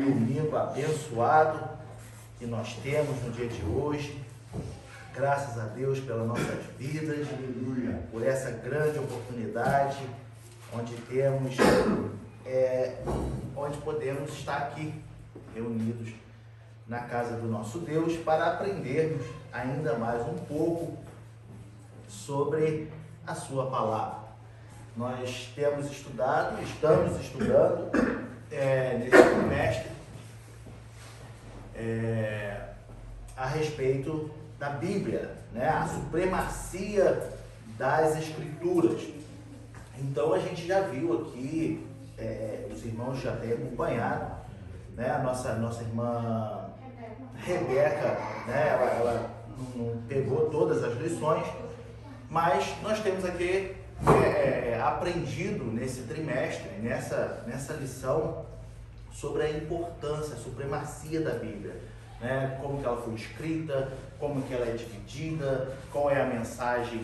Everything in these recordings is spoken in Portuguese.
domingo abençoado que nós temos no dia de hoje. Graças a Deus pelas nossas vidas, por essa grande oportunidade onde temos, onde podemos estar aqui reunidos na casa do nosso Deus para aprendermos ainda mais um pouco sobre a sua palavra. Nós estamos estudando nesse trimestre a respeito da Bíblia, né? A supremacia das Escrituras. Então a gente já viu aqui, os irmãos já têm acompanhado, né? A nossa irmã Rebeca, né? Ela não pegou todas as lições, mas nós temos aqui aprendido nesse trimestre, nessa lição, sobre a importância, a supremacia da Bíblia, né? Como que ela foi escrita, como que ela é dividida, qual é a mensagem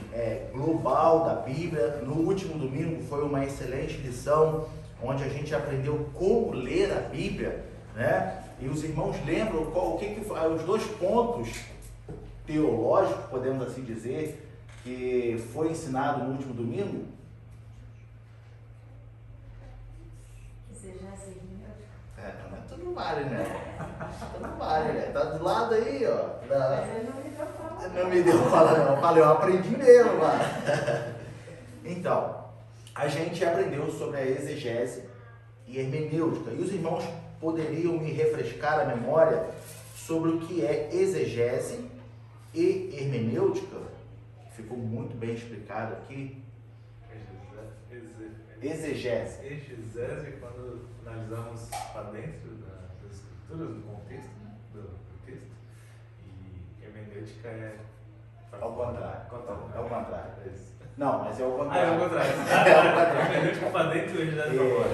global da Bíblia. No último domingo foi uma excelente lição, onde a gente aprendeu como ler a Bíblia, né? E os irmãos lembram o que os dois pontos teológicos, podemos assim dizer, que foi ensinado no último domingo? Mas tudo vale, né? Tudo vale, né? Tá do lado aí, ó. Não me deu fala não. Eu falei, eu aprendi mesmo, mano. Então, a gente aprendeu sobre a exegese e hermenêutica. E os irmãos poderiam me refrescar a memória sobre o que é exegese e hermenêutica? Ficou muito bem explicado aqui. Exegese. Exegese, quando analisamos para dentro das escrituras, do contexto, né? do texto. E hermenêutica é... Ao contrário. É o contrário. É isso. Não, mas é o contrário. É o contrário. Hermenêutica para dentro e exegese para fora.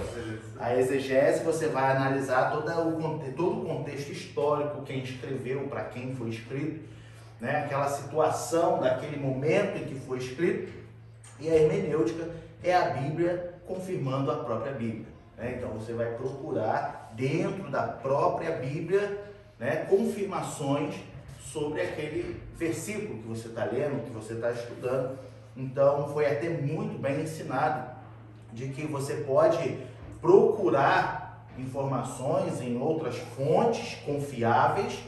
A exegese, você vai analisar todo o contexto histórico, quem escreveu, para quem foi escrito, né? Aquela situação daquele momento em que foi escrito. E a hermenêutica é a Bíblia confirmando a própria Bíblia, né? Então você vai procurar dentro da própria Bíblia, né, confirmações sobre aquele versículo que você está lendo, que você está estudando. Então foi até muito bem ensinado de que você pode procurar informações em outras fontes confiáveis,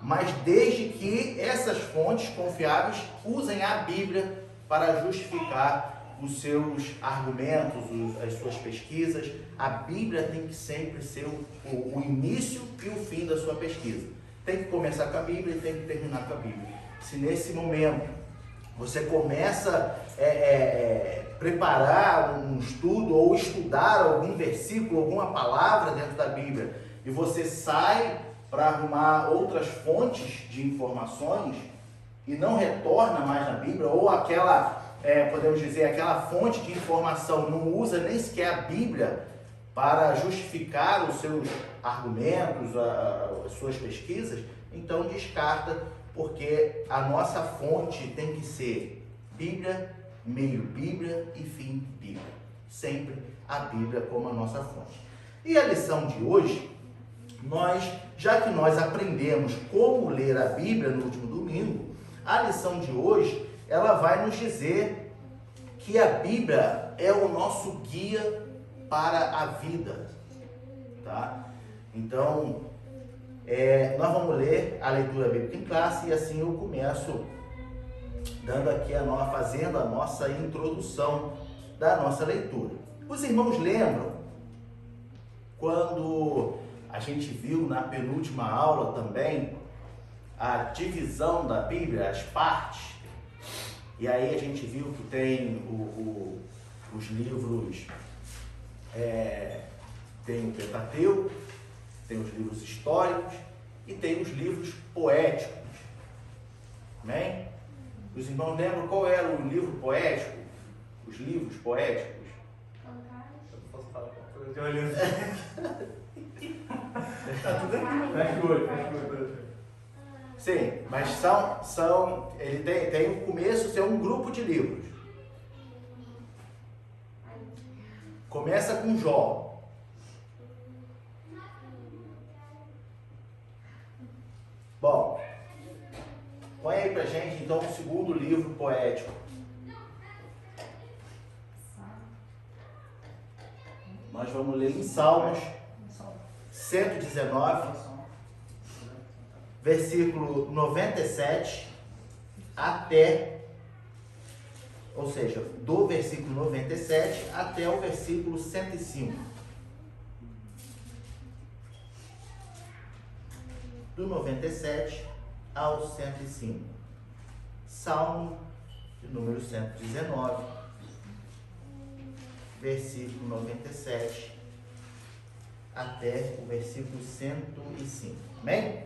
mas desde que essas fontes confiáveis usem a Bíblia para justificar os seus argumentos, as suas pesquisas. A Bíblia tem que sempre ser o início e o fim da sua pesquisa. Tem que começar com a Bíblia e tem que terminar com a Bíblia. Se nesse momento você começa a preparar um estudo ou estudar algum versículo, alguma palavra dentro da Bíblia, e você sai para arrumar outras fontes de informações e não retorna mais na Bíblia, ou podemos dizer, aquela fonte de informação não usa nem sequer a Bíblia para justificar os seus argumentos, as suas pesquisas, então descarta, porque a nossa fonte tem que ser Bíblia, meio Bíblia e fim Bíblia. Sempre a Bíblia como a nossa fonte. E a lição de hoje, já que nós aprendemos como ler a Bíblia no último domingo, a lição de hoje, ela vai nos dizer que a Bíblia é o nosso guia para a vida, tá? Então, nós vamos ler a leitura bíblica em classe e assim eu começo fazendo a nossa introdução da nossa leitura. Os irmãos lembram quando a gente viu na penúltima aula também a divisão da Bíblia, as partes? E aí a gente viu que tem os livros, tem o Pentateuco, tem os livros históricos e tem os livros poéticos. Amém? Os irmãos lembram qual era o livro poético? Os livros poéticos? Eu não posso falar com eu olhando assim. Tá tudo aqui, fecha o olho. Sim, mas ele tem o começo, é um grupo de livros. Começa com Jó. Põe aí pra gente, então, o segundo livro poético. Nós vamos ler em Salmos 119, versículo 97 até, ou seja, do versículo 97 até o versículo 105. Do 97 ao 105. Salmo de número 119, versículo 97 até o versículo 105. Amém?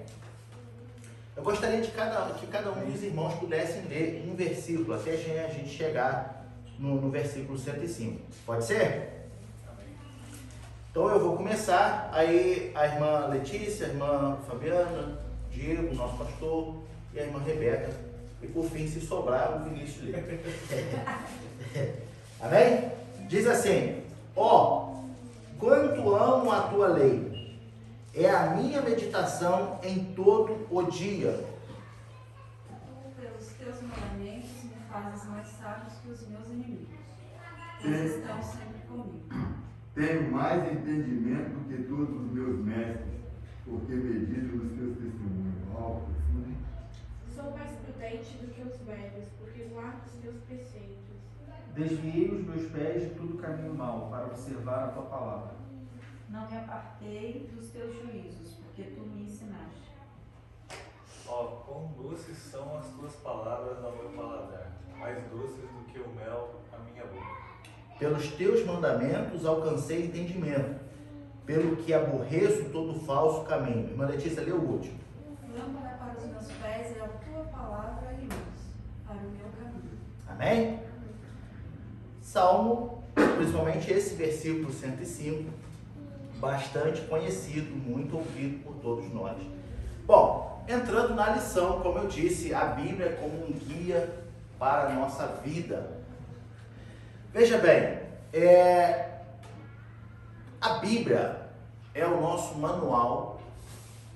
Eu gostaria de que cada um dos irmãos pudessem ler um versículo até a gente chegar no versículo 105. Pode ser? Então eu vou começar, aí a irmã Letícia, a irmã Fabiana, Diego, nosso pastor, e a irmã Rebeca, e por fim, se sobrar, o Vinícius lê. Amém? Diz assim: ó, quanto amo a tua lei, é a minha meditação em todo o dia. Pelos teus mandamentos me fazes mais sábios que os meus inimigos, eles estão sempre comigo. Tenho mais entendimento do que todos os meus mestres, porque medito nos teus testemunhos. Sou mais prudente do que os velhos, porque guardo os teus preceitos. Desviei os meus pés de todo caminho mau, para observar a tua palavra. Não me apartei dos teus juízos, porque tu me ensinaste. Ó, quão doces são as tuas palavras ao meu paladar, mais doces do que o mel à minha boca. Pelos teus mandamentos alcancei entendimento, pelo que aborreço todo falso caminho. Irmã Letícia, lê o último. Lâmpada para os meus pés é a tua palavra e luz para o meu caminho. Amém? Salmo, principalmente esse versículo 105, bastante conhecido, muito ouvido por todos nós. Bom, entrando na lição, como eu disse, a Bíblia é como um guia para a nossa vida. Veja bem, a Bíblia é o nosso manual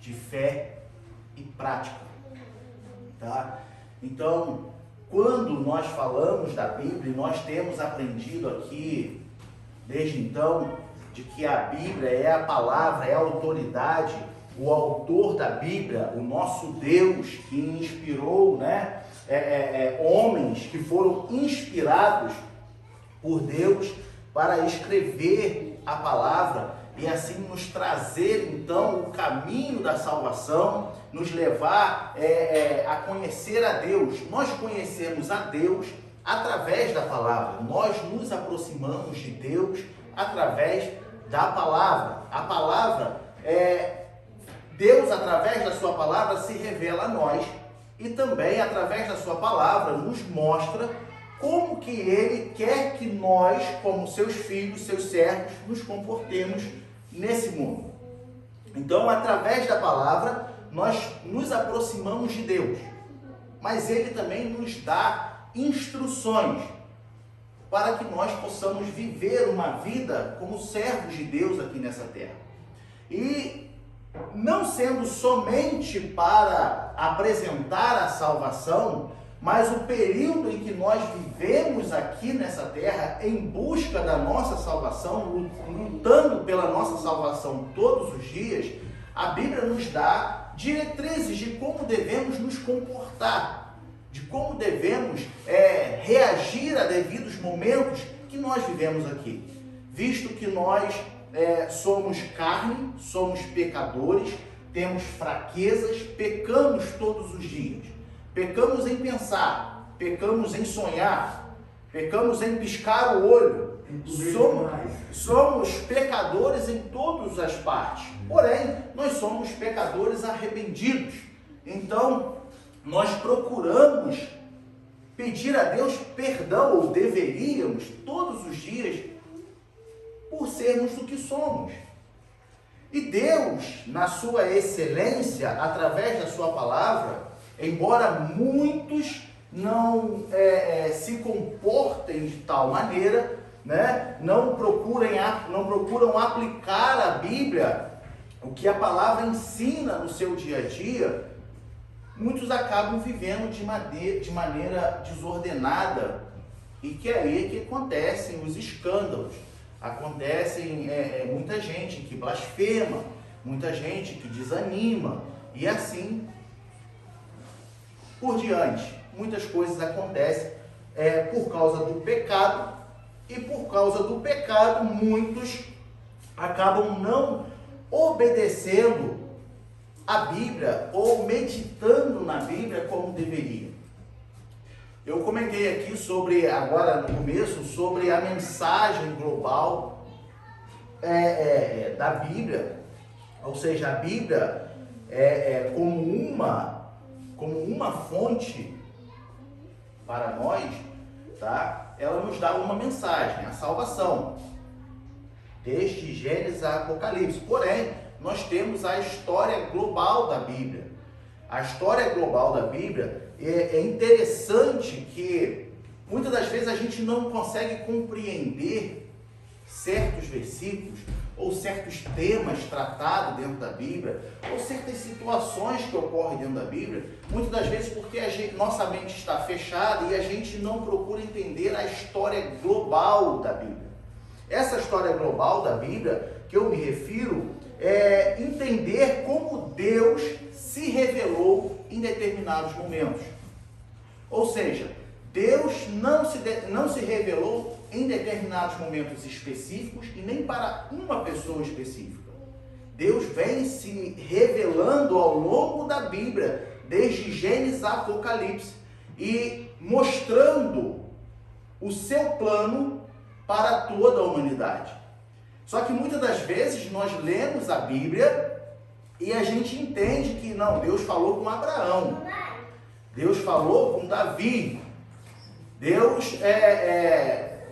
de fé e prática, tá? Então, quando nós falamos da Bíblia, nós temos aprendido aqui, desde então, de que a Bíblia é a palavra, é a autoridade, o autor da Bíblia, o nosso Deus que inspirou, né, homens que foram inspirados por Deus para escrever a palavra e assim nos trazer então o caminho da salvação, nos levar a conhecer a Deus. Nós conhecemos a Deus através da palavra, nós nos aproximamos de Deus através da palavra. A palavra, Deus através da sua palavra se revela a nós e também através da sua palavra nos mostra como que Ele quer que nós, como seus filhos, seus servos, nos comportemos nesse mundo. Então, através da palavra, nós nos aproximamos de Deus, mas Ele também nos dá instruções para que nós possamos viver uma vida como servos de Deus aqui nessa terra. E não sendo somente para apresentar a salvação, mas o período em que nós vivemos aqui nessa terra em busca da nossa salvação, lutando pela nossa salvação todos os dias, a Bíblia nos dá diretrizes de como devemos nos comportar, de como devemos reagir a devidos momentos que nós vivemos aqui, visto que nós somos carne, somos pecadores, temos fraquezas, pecamos todos os dias. Pecamos em pensar, pecamos em sonhar, pecamos em piscar o olho. Somos pecadores em todas as partes. Porém, nós somos pecadores arrependidos. Então, nós procuramos pedir a Deus perdão, ou deveríamos, todos os dias, por sermos o que somos. E Deus, na sua excelência, através da sua palavra, embora muitos não se comportem de tal maneira, né, não procuram aplicar a Bíblia, o que a palavra ensina no seu dia a dia, muitos acabam vivendo de maneira desordenada, e que é aí que acontecem os escândalos, acontecem muita gente que blasfema, muita gente que desanima, e assim por diante. Muitas coisas acontecem por causa do pecado, e por causa do pecado muitos acabam não obedecendo a Bíblia ou meditando na Bíblia como deveria. Eu comentei aqui agora no começo, sobre a mensagem global da Bíblia, ou seja, a Bíblia como uma fonte para nós, tá? Ela nos dá uma mensagem, a salvação, desde Gênesis a Apocalipse. Porém, nós temos a história global da Bíblia. A história global da Bíblia é interessante, que muitas das vezes a gente não consegue compreender certos versículos ou certos temas tratados dentro da Bíblia, ou certas situações que ocorrem dentro da Bíblia, muitas das vezes porque nossa mente está fechada e a gente não procura entender a história global da Bíblia. Essa história global da Bíblia que eu me refiro é entender como Deus se revelou em determinados momentos. Ou seja, Deus não se revelou em determinados momentos específicos e nem para uma pessoa específica. Deus vem se revelando ao longo da Bíblia, desde Gênesis a Apocalipse, e mostrando o seu plano para toda a humanidade. Só que muitas das vezes nós lemos a Bíblia e a gente entende que não, Deus falou com Abraão, Deus falou com Davi, Deus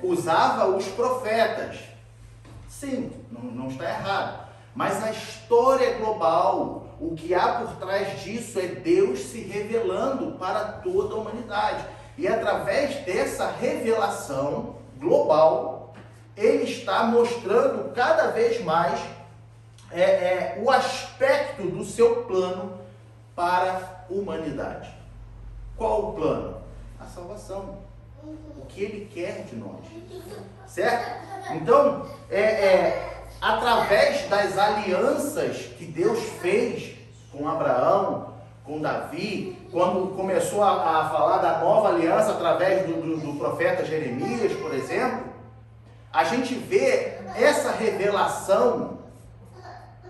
usava os profetas. Sim, não está errado. Mas a história global, o que há por trás disso é Deus se revelando para toda a humanidade. E através dessa revelação global, Ele está mostrando cada vez mais o aspecto do seu plano para a humanidade. Qual o plano? A salvação. O que Ele quer de nós. Certo? Então, através das alianças que Deus fez com Abraão, com Davi, quando começou a falar da nova aliança através do profeta Jeremias, por exemplo, a gente vê essa revelação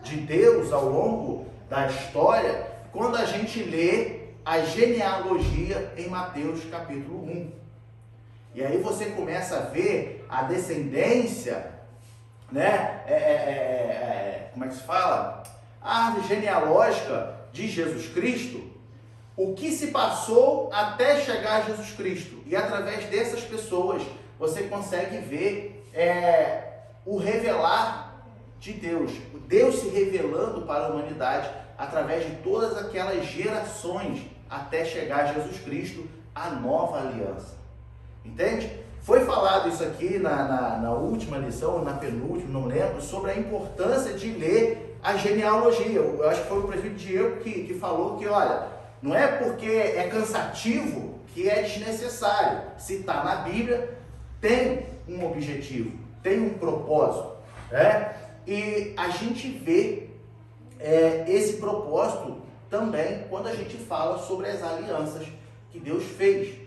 de Deus ao longo da história quando a gente lê a genealogia em Mateus capítulo 1. E aí você começa a ver a descendência, né? Como é que se fala? A árvore genealógica de Jesus Cristo, o que se passou até chegar a Jesus Cristo. E através dessas pessoas você consegue ver o revelar de Deus, Deus se revelando para a humanidade através de todas aquelas gerações até chegar a Jesus Cristo, a nova aliança. Entende? Foi falado isso aqui na última lição, na penúltima, não lembro, sobre a importância de ler a genealogia. Eu acho que foi o prefeito Diego que falou que, olha, não é porque é cansativo que é desnecessário. Se está na Bíblia, tem um objetivo, tem um propósito. E a gente vê esse propósito também quando a gente fala sobre as alianças que Deus fez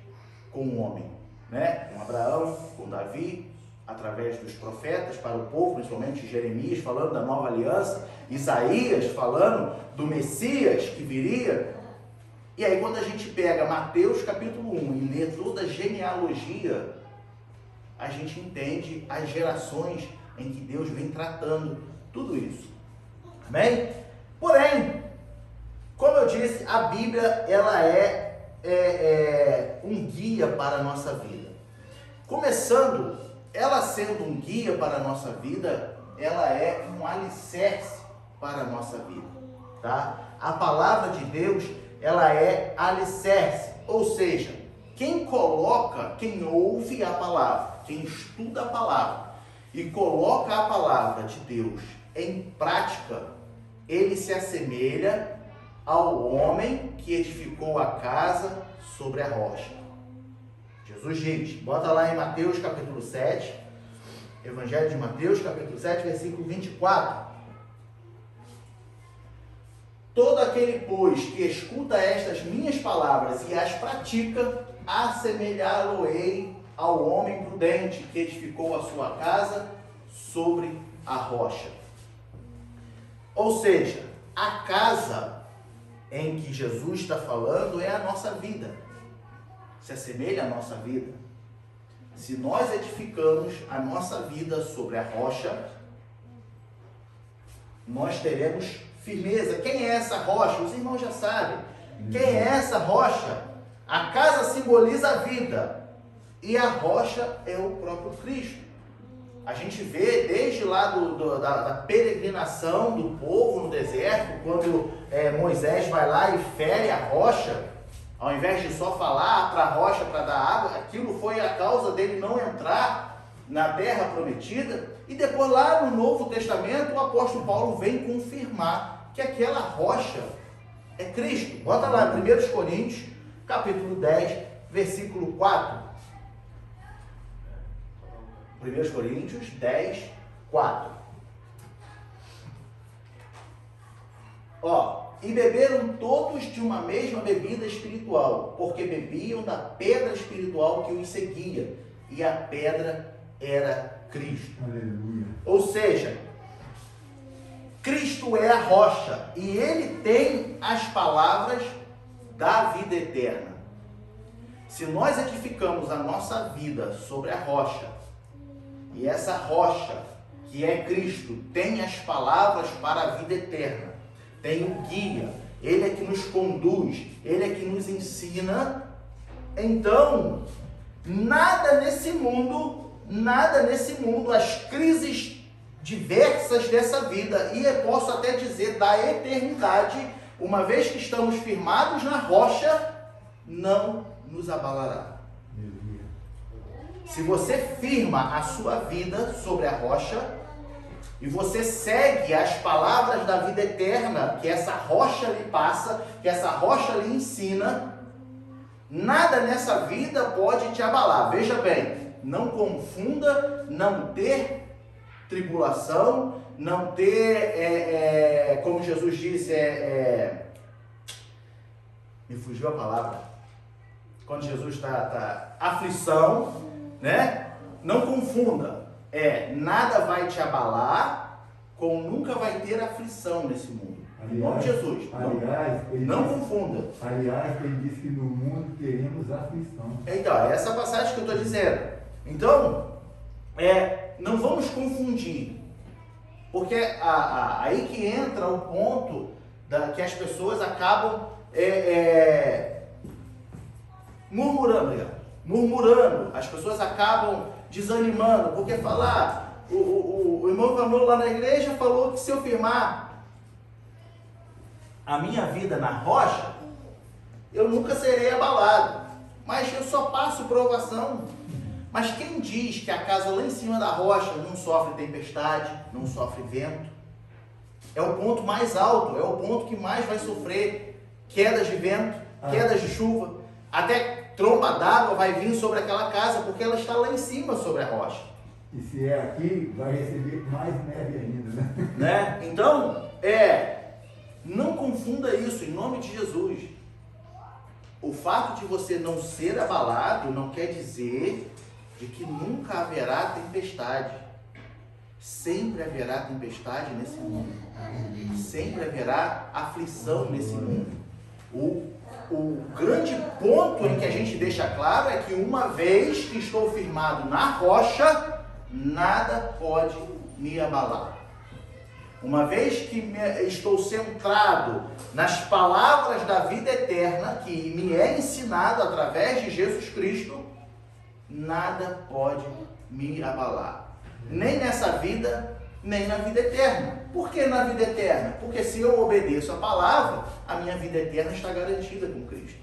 com o homem, né? Com Abraão, com Davi, através dos profetas para o povo, principalmente Jeremias falando da nova aliança, Isaías falando do Messias que viria. E aí quando a gente pega Mateus capítulo 1 e lê toda a genealogia, a gente entende as gerações em que Deus vem tratando tudo isso. Amém? Porém, como eu disse, a Bíblia ela é um guia para a nossa vida. Começando, ela sendo um guia para a nossa vida, ela é um alicerce para a nossa vida, tá? A palavra de Deus, ela é alicerce, ou seja, quem ouve a palavra, quem estuda a palavra e coloca a palavra de Deus em prática, ele se assemelha ao homem que edificou a casa sobre a rocha. Jesus diz, bota lá em Mateus capítulo 7, Evangelho de Mateus capítulo 7, versículo 24. Todo aquele, pois, que escuta estas minhas palavras e as pratica, assemelhá-lo-ei ao homem prudente que edificou a sua casa sobre a rocha. Ou seja, a casa em que Jesus está falando é a nossa vida. Se assemelha à nossa vida. Se nós edificamos a nossa vida sobre a rocha, nós teremos firmeza. Quem é essa rocha? Os irmãos já sabem. Quem é essa rocha? A casa simboliza a vida e a rocha é o próprio Cristo. A gente vê desde lá da peregrinação do povo no deserto, quando Moisés vai lá e fere a rocha, ao invés de só falar para a rocha para dar água, aquilo foi a causa dele não entrar na terra prometida. E depois lá no Novo Testamento o apóstolo Paulo vem confirmar que aquela rocha é Cristo. Bota lá em 1 Coríntios, capítulo 10, versículo 4. 1 Coríntios 10, 4. E beberam todos de uma mesma bebida espiritual, porque bebiam da pedra espiritual que os seguia, e a pedra era Cristo. Aleluia. Ou seja, Cristo é a rocha, e Ele tem as palavras da vida eterna. Se nós edificamos a nossa vida sobre a rocha, e essa rocha, que é Cristo, tem as palavras para a vida eterna, tem o guia, Ele é que nos conduz, Ele é que nos ensina, então, nada nesse mundo, as crises diversas dessa vida, e eu posso até dizer da eternidade, uma vez que estamos firmados na rocha, não nos abalará. Se você firma a sua vida sobre a rocha, e você segue as palavras da vida eterna que essa rocha lhe passa, que essa rocha lhe ensina, nada nessa vida pode te abalar. Veja bem, não confunda não ter tribulação, não ter, como Jesus disse, me fugiu a palavra, quando Jesus está aflição, né? Não confunda, nada vai te abalar, como nunca vai ter aflição nesse mundo. Em nome de Jesus, não confunda. Aliás, ele disse que no mundo teremos aflição. Então, é essa passagem que eu estou dizendo. Então, não vamos confundir, porque aí que entra o ponto que as pessoas acabam murmurando, as pessoas acabam desanimando, porque falar, o irmão Vanô lá na igreja falou que se eu firmar a minha vida na rocha, eu nunca serei abalado, mas eu só passo provação. Mas quem diz que a casa lá em cima da rocha não sofre tempestade, não sofre vento? É o ponto mais alto, é o ponto que mais vai sofrer quedas de vento, quedas de chuva, até tromba d'água vai vir sobre aquela casa, porque ela está lá em cima sobre a rocha. E se é aqui, vai receber mais neve ainda, né? Então, não confunda isso, em nome de Jesus. O fato de você não ser abalado não quer dizer de que nunca haverá tempestade. Sempre haverá tempestade nesse mundo. Sempre haverá aflição nesse mundo. O grande ponto em que a gente deixa claro é que uma vez que estou firmado na rocha, nada pode me abalar. Uma vez que estou centrado nas palavras da vida eterna, que me é ensinado através de Jesus Cristo, nada pode me abalar. Nem nessa vida, nem na vida eterna. Por que na vida eterna? Porque se eu obedeço a palavra, a minha vida eterna está garantida com Cristo.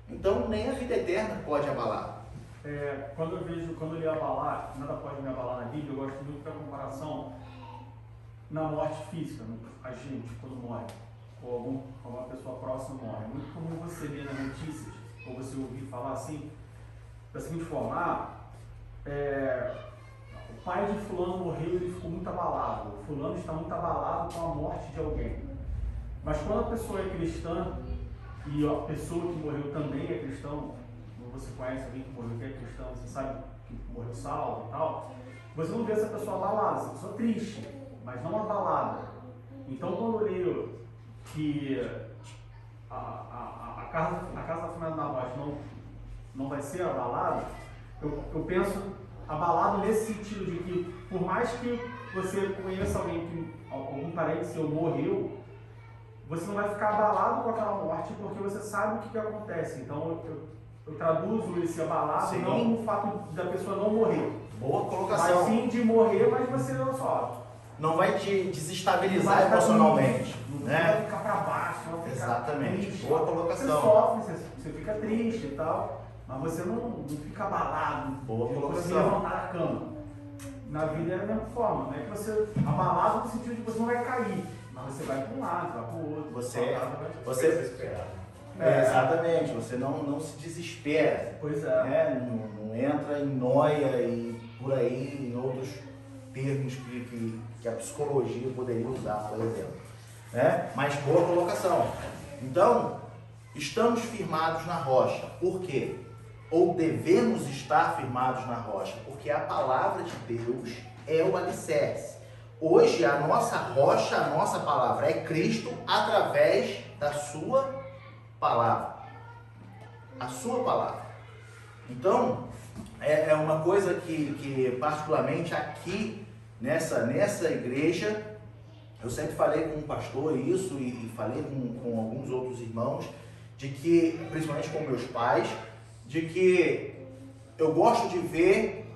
Então, nem a vida eterna pode abalar. Quando eu li abalar, nada pode me abalar na Bíblia, eu gosto muito da comparação na morte física, a gente, quando morre. ou alguma pessoa próxima morre, é muito comum você ver nas notícias, ou você ouvir falar assim, da seguinte forma, o pai de fulano morreu e ele ficou muito abalado, o fulano está muito abalado com a morte de alguém. Mas quando a pessoa é cristã, e a pessoa que morreu também é cristão, você conhece alguém que morreu que é cristão, você sabe que morreu salvo e tal, você não vê essa pessoa abalada, essa pessoa triste, mas não abalada. Então, quando eu leio que a casa da família da morte não vai ser abalada, eu penso abalado nesse sentido de que, por mais que você conheça alguém que algum parente seu morreu, você não vai ficar abalado com aquela morte porque você sabe o que acontece. Então, eu traduzo esse abalado Sim. não no fato da pessoa não morrer, Boa colocação. mas sim de morrer, mas você não só. Não vai te Não desestabilizar vai ficar emocionalmente, Não né? vai ficar para baixo, não vai ficar Exatamente. triste. Boa Você colocação. sofre, você fica triste e tal, mas você não fica abalado Boa de colocação. você levantar da cama. Na vida é a mesma forma, não é que você abalado no sentido de que você não vai cair, mas você vai para um lado, vai para o outro. Você Desesperado. exatamente, você não se desespera, Pois é. né? Não entra em noia e por aí em outros termos que a psicologia poderia usar, por exemplo, né? Mas boa colocação. Então, estamos firmados na rocha. Por quê? Ou devemos estar firmados na rocha? Porque a palavra de Deus é o alicerce. Hoje a nossa rocha, a nossa palavra é Cristo através da sua palavra. A sua palavra. Então, é uma coisa que particularmente aqui nessa igreja, eu sempre falei com o pastor isso e falei com alguns outros irmãos, de que, principalmente com meus pais, de que eu gosto de ver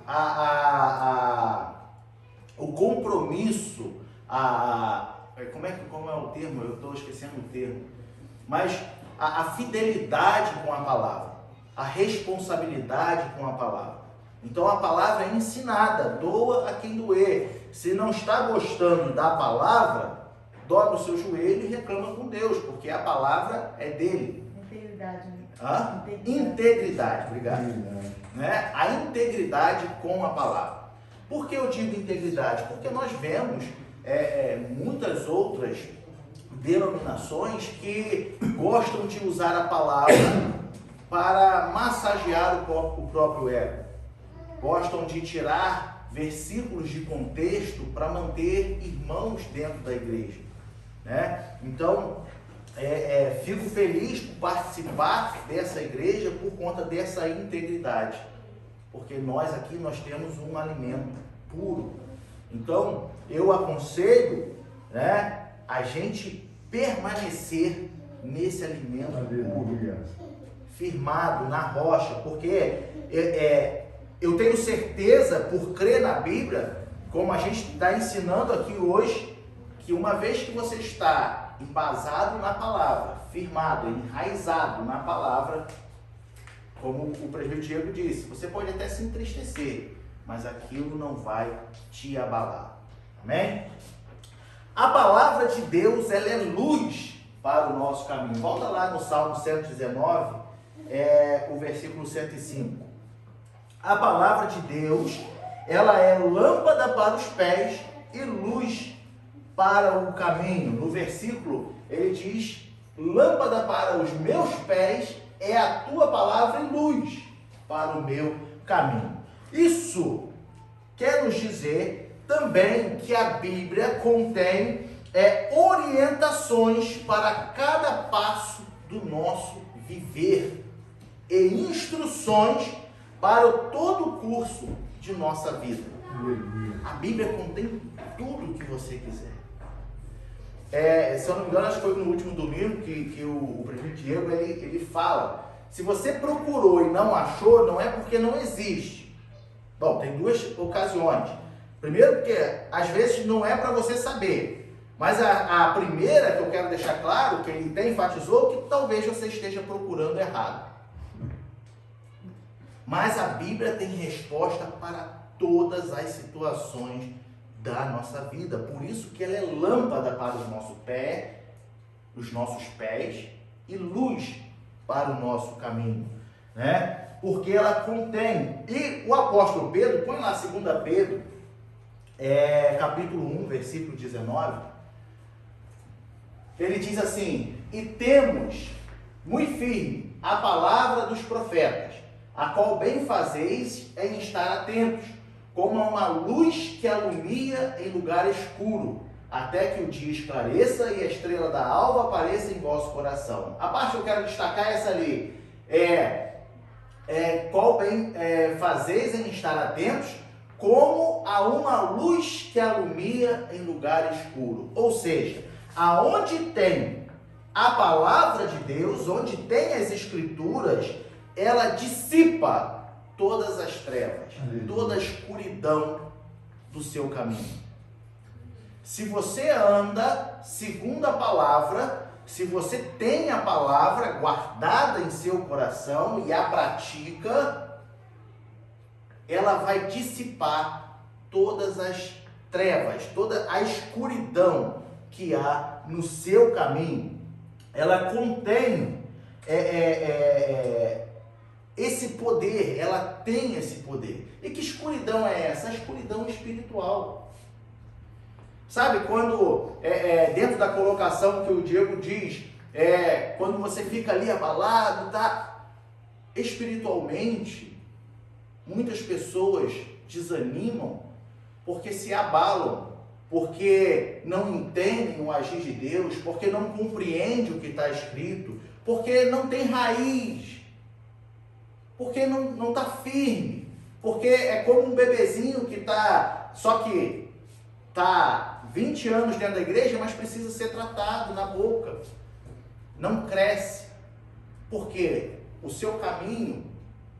o compromisso, como é o termo? Eu estou esquecendo o termo, mas a fidelidade com a palavra, a responsabilidade com a palavra. Então a palavra é ensinada, doa a quem doer. Se não está gostando da palavra, dobra o seu joelho e reclama com Deus, porque a palavra é dele. Integridade. Hã? Integridade, obrigado. Né? A integridade com a palavra. Por que eu digo integridade? Porque nós vemos muitas outras denominações que gostam de usar a palavra para massagear o próprio ego. Gostam de tirar versículos de contexto para manter irmãos dentro da igreja, né? Então, fico feliz por participar dessa igreja por conta dessa integridade, porque nós aqui temos um alimento puro. Então, eu aconselho, né, a gente permanecer nesse alimento puro, firmado na rocha, porque eu tenho certeza, por crer na Bíblia, como a gente está ensinando aqui hoje, que uma vez que você está embasado na palavra, firmado, enraizado na palavra, como o presbítero Diego disse, você pode até se entristecer, mas aquilo não vai te abalar. Amém? A palavra de Deus, ela é luz para o nosso caminho. Volta lá no Salmo 119, o versículo 105. A palavra de Deus, ela é lâmpada para os pés e luz para o caminho. No versículo, ele diz: lâmpada para os meus pés é a tua palavra e luz para o meu caminho. Isso quer nos dizer também que a Bíblia contém orientações para cada passo do nosso viver e instruções para todo o curso de nossa vida. A Bíblia contém tudo o que você quiser. Se eu não me engano, acho que foi no último domingo que o presbítero Diego ele fala: se você procurou e não achou, não é porque não existe. Bom, tem duas ocasiões. Primeiro, porque às vezes não é para você saber. Mas a primeira que eu quero deixar claro, que ele até enfatizou, que talvez você esteja procurando errado. Mas a Bíblia tem resposta para todas as situações da nossa vida. Por isso que ela é lâmpada para o nosso pé, os nossos pés e luz para o nosso caminho, né? Porque ela contém. E o apóstolo Pedro, põe lá 2 Pedro, capítulo 1, versículo 19, ele diz assim: e temos muito firme a palavra dos profetas, a qual bem fazeis em estar atentos, como a uma luz que alumia em lugar escuro, até que o dia esclareça e a estrela da alva apareça em vosso coração. A parte que eu quero destacar é essa ali, qual bem fazeis em estar atentos, como a uma luz que alumia em lugar escuro. Ou seja, aonde tem a palavra de Deus, onde tem as escrituras, ela dissipa todas as trevas, toda a escuridão do seu caminho. Se você anda segundo a palavra, se você tem a palavra guardada em seu coração e a pratica, ela vai dissipar todas as trevas, toda a escuridão que há no seu caminho. Ela contém esse poder, ela tem esse poder. E que escuridão é essa? A escuridão espiritual. Sabe, quando, dentro da colocação que o Diego diz, quando você fica ali abalado, tá? Espiritualmente, muitas pessoas desanimam porque se abalam, porque não entendem o agir de Deus, porque não compreendem o que está escrito, porque não tem raiz, porque não está firme, porque é como um bebezinho que está, só que está 20 anos dentro da igreja, mas precisa ser tratado na boca, não cresce, porque o seu caminho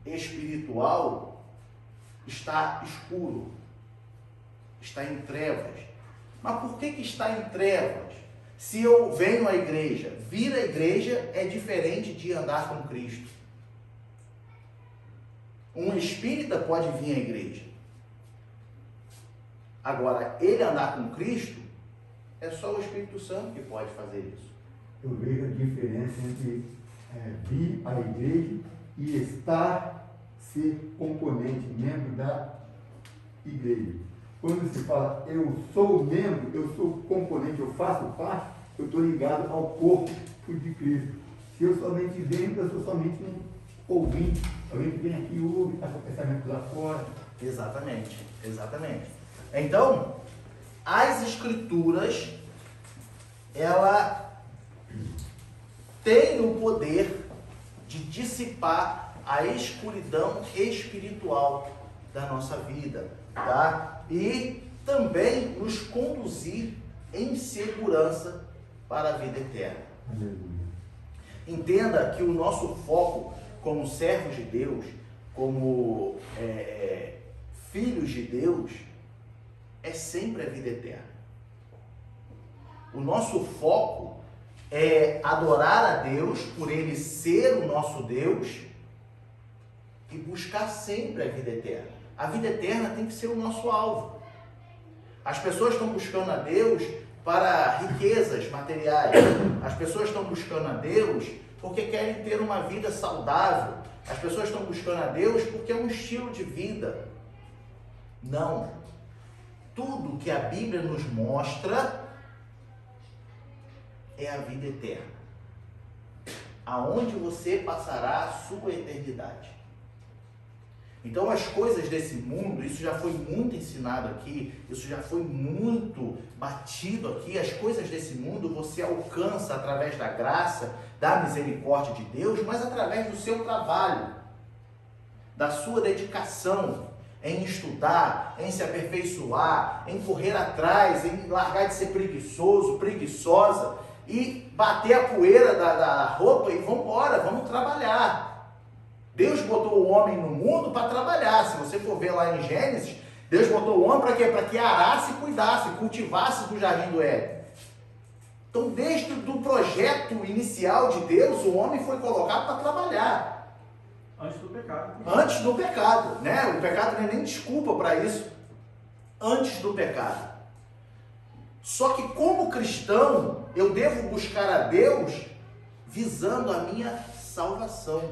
espiritual está escuro, está em trevas. Mas por que está em trevas? Se eu venho à igreja, vir à igreja é diferente de andar com Cristo. Um espírita pode vir à igreja. Agora, ele andar com Cristo, é só o Espírito Santo que pode fazer isso. Eu vejo a diferença entre vir à igreja e estar, ser componente, membro da igreja. Quando se fala, eu sou membro, eu sou componente, eu faço parte, eu estou ligado ao corpo de Cristo. Se eu somente venho, eu sou somente um ouvinte, alguém que vem aqui e ouve, está com o pensamento lá fora. Exatamente, exatamente. Então, as escrituras, ela tem o poder de dissipar a escuridão espiritual da nossa vida, tá? E também nos conduzir em segurança para a vida eterna. Aleluia. Entenda que o nosso foco como servos de Deus, como filhos de Deus, é sempre a vida eterna. O nosso foco é adorar a Deus por Ele ser o nosso Deus e buscar sempre a vida eterna. A vida eterna tem que ser o nosso alvo. As pessoas estão buscando a Deus para riquezas materiais. As pessoas estão buscando a Deus porque querem ter uma vida saudável. As pessoas estão buscando a Deus porque é um estilo de vida. Não. Tudo que a Bíblia nos mostra é a vida eterna. Aonde você passará a sua eternidade. Então as coisas desse mundo, isso já foi muito ensinado aqui, isso já foi muito batido aqui, as coisas desse mundo você alcança através da graça, da misericórdia de Deus, mas através do seu trabalho, da sua dedicação em estudar, em se aperfeiçoar, em correr atrás, em largar de ser preguiçoso, preguiçosa e bater a poeira da roupa e vamos embora, vamos trabalhar. Deus botou o homem no mundo para trabalhar. Se você for ver lá em Gênesis, Deus botou o homem para quê? Para que arasse, cuidasse, cultivasse do jardim do Éden. Então, desde o projeto inicial de Deus, o homem foi colocado para trabalhar. Antes do pecado. Antes do pecado, né? O pecado não é nem desculpa para isso. Antes do pecado. Só que como cristão, eu devo buscar a Deus visando a minha salvação.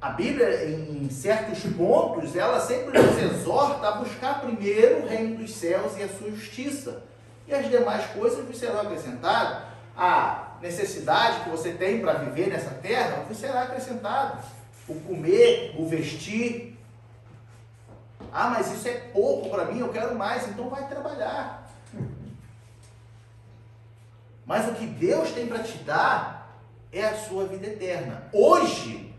A Bíblia, em certos pontos, ela sempre nos exorta a buscar primeiro o reino dos céus e a sua justiça. E as demais coisas vos serão acrescentadas. A necessidade que você tem para viver nessa terra vos será acrescentada. O comer, o vestir. Ah, mas isso é pouco para mim, eu quero mais. Então vai trabalhar. Mas o que Deus tem para te dar é a sua vida eterna. Hoje,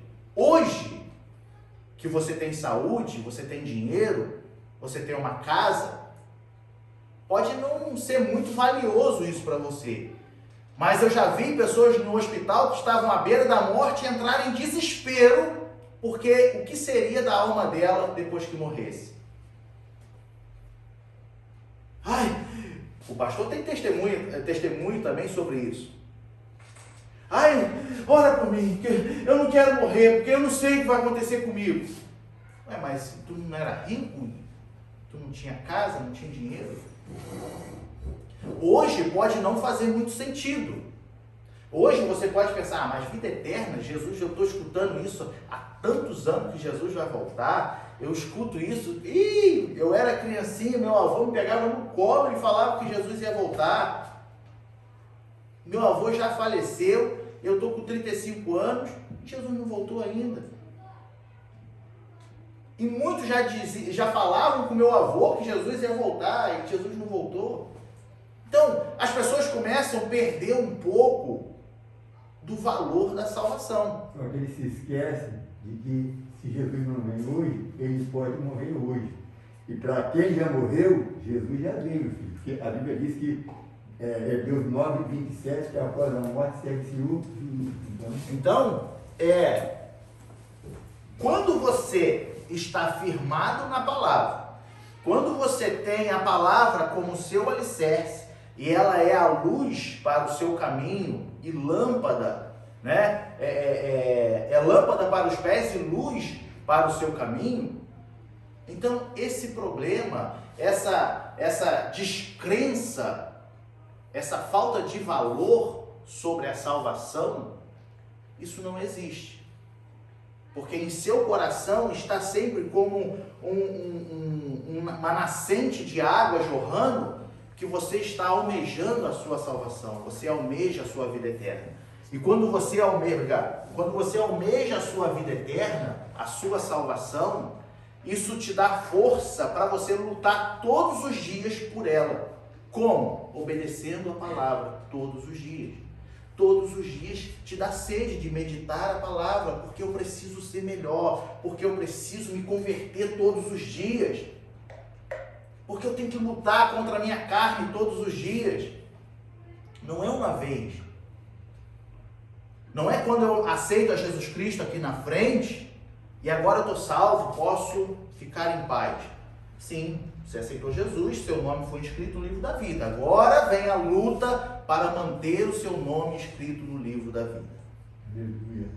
que você tem saúde, você tem dinheiro, você tem uma casa, pode não ser muito valioso isso para você. Mas eu já vi pessoas no hospital que estavam à beira da morte entrarem em desespero, porque o que seria da alma dela depois que morresse? Ai, o pastor tem testemunho também sobre isso. Ai, ora por mim, que eu não quero morrer, porque eu não sei o que vai acontecer comigo. Ué, mas tu não era rico? Tu não tinha casa, não tinha dinheiro? Hoje pode não fazer muito sentido. Hoje você pode pensar, mas vida eterna, Jesus, eu estou escutando isso há tantos anos que Jesus vai voltar, eu escuto isso, eu era criancinha, meu avô me pegava no colo e falava que Jesus ia voltar. Meu avô já faleceu, eu estou com 35 anos, Jesus não voltou ainda. E muitos já falavam com meu avô que Jesus ia voltar e que Jesus não voltou. Então, as pessoas começam a perder um pouco do valor da salvação. Só que eles se esquecem de que se Jesus não vem hoje, eles podem morrer hoje. E para quem já morreu, Jesus já veio, filho. Porque a Bíblia diz que Hebreus 9, 27, que após a morte segue-se o juízo. Então, quando você está firmado na palavra, quando você tem a palavra como seu alicerce, e ela é a luz para o seu caminho e lâmpada, né? É lâmpada para os pés e luz para o seu caminho. Então, esse problema, essa descrença, essa falta de valor sobre a salvação, isso não existe. Porque em seu coração está sempre como uma nascente de água jorrando, que você está almejando a sua salvação, você almeja a sua vida eterna. E quando você almeja a sua vida eterna, a sua salvação, isso te dá força para você lutar todos os dias por ela. Como? Obedecendo a palavra todos os dias. Todos os dias te dá sede de meditar a palavra, porque eu preciso ser melhor, porque eu preciso me converter todos os dias. Porque eu tenho que lutar contra a minha carne todos os dias. Não é uma vez. Não é quando eu aceito a Jesus Cristo aqui na frente e agora eu estou salvo, posso ficar em paz. Sim, você aceitou Jesus, seu nome foi inscrito no livro da vida. Agora vem a luta para manter o seu nome escrito no livro da vida. Aleluia.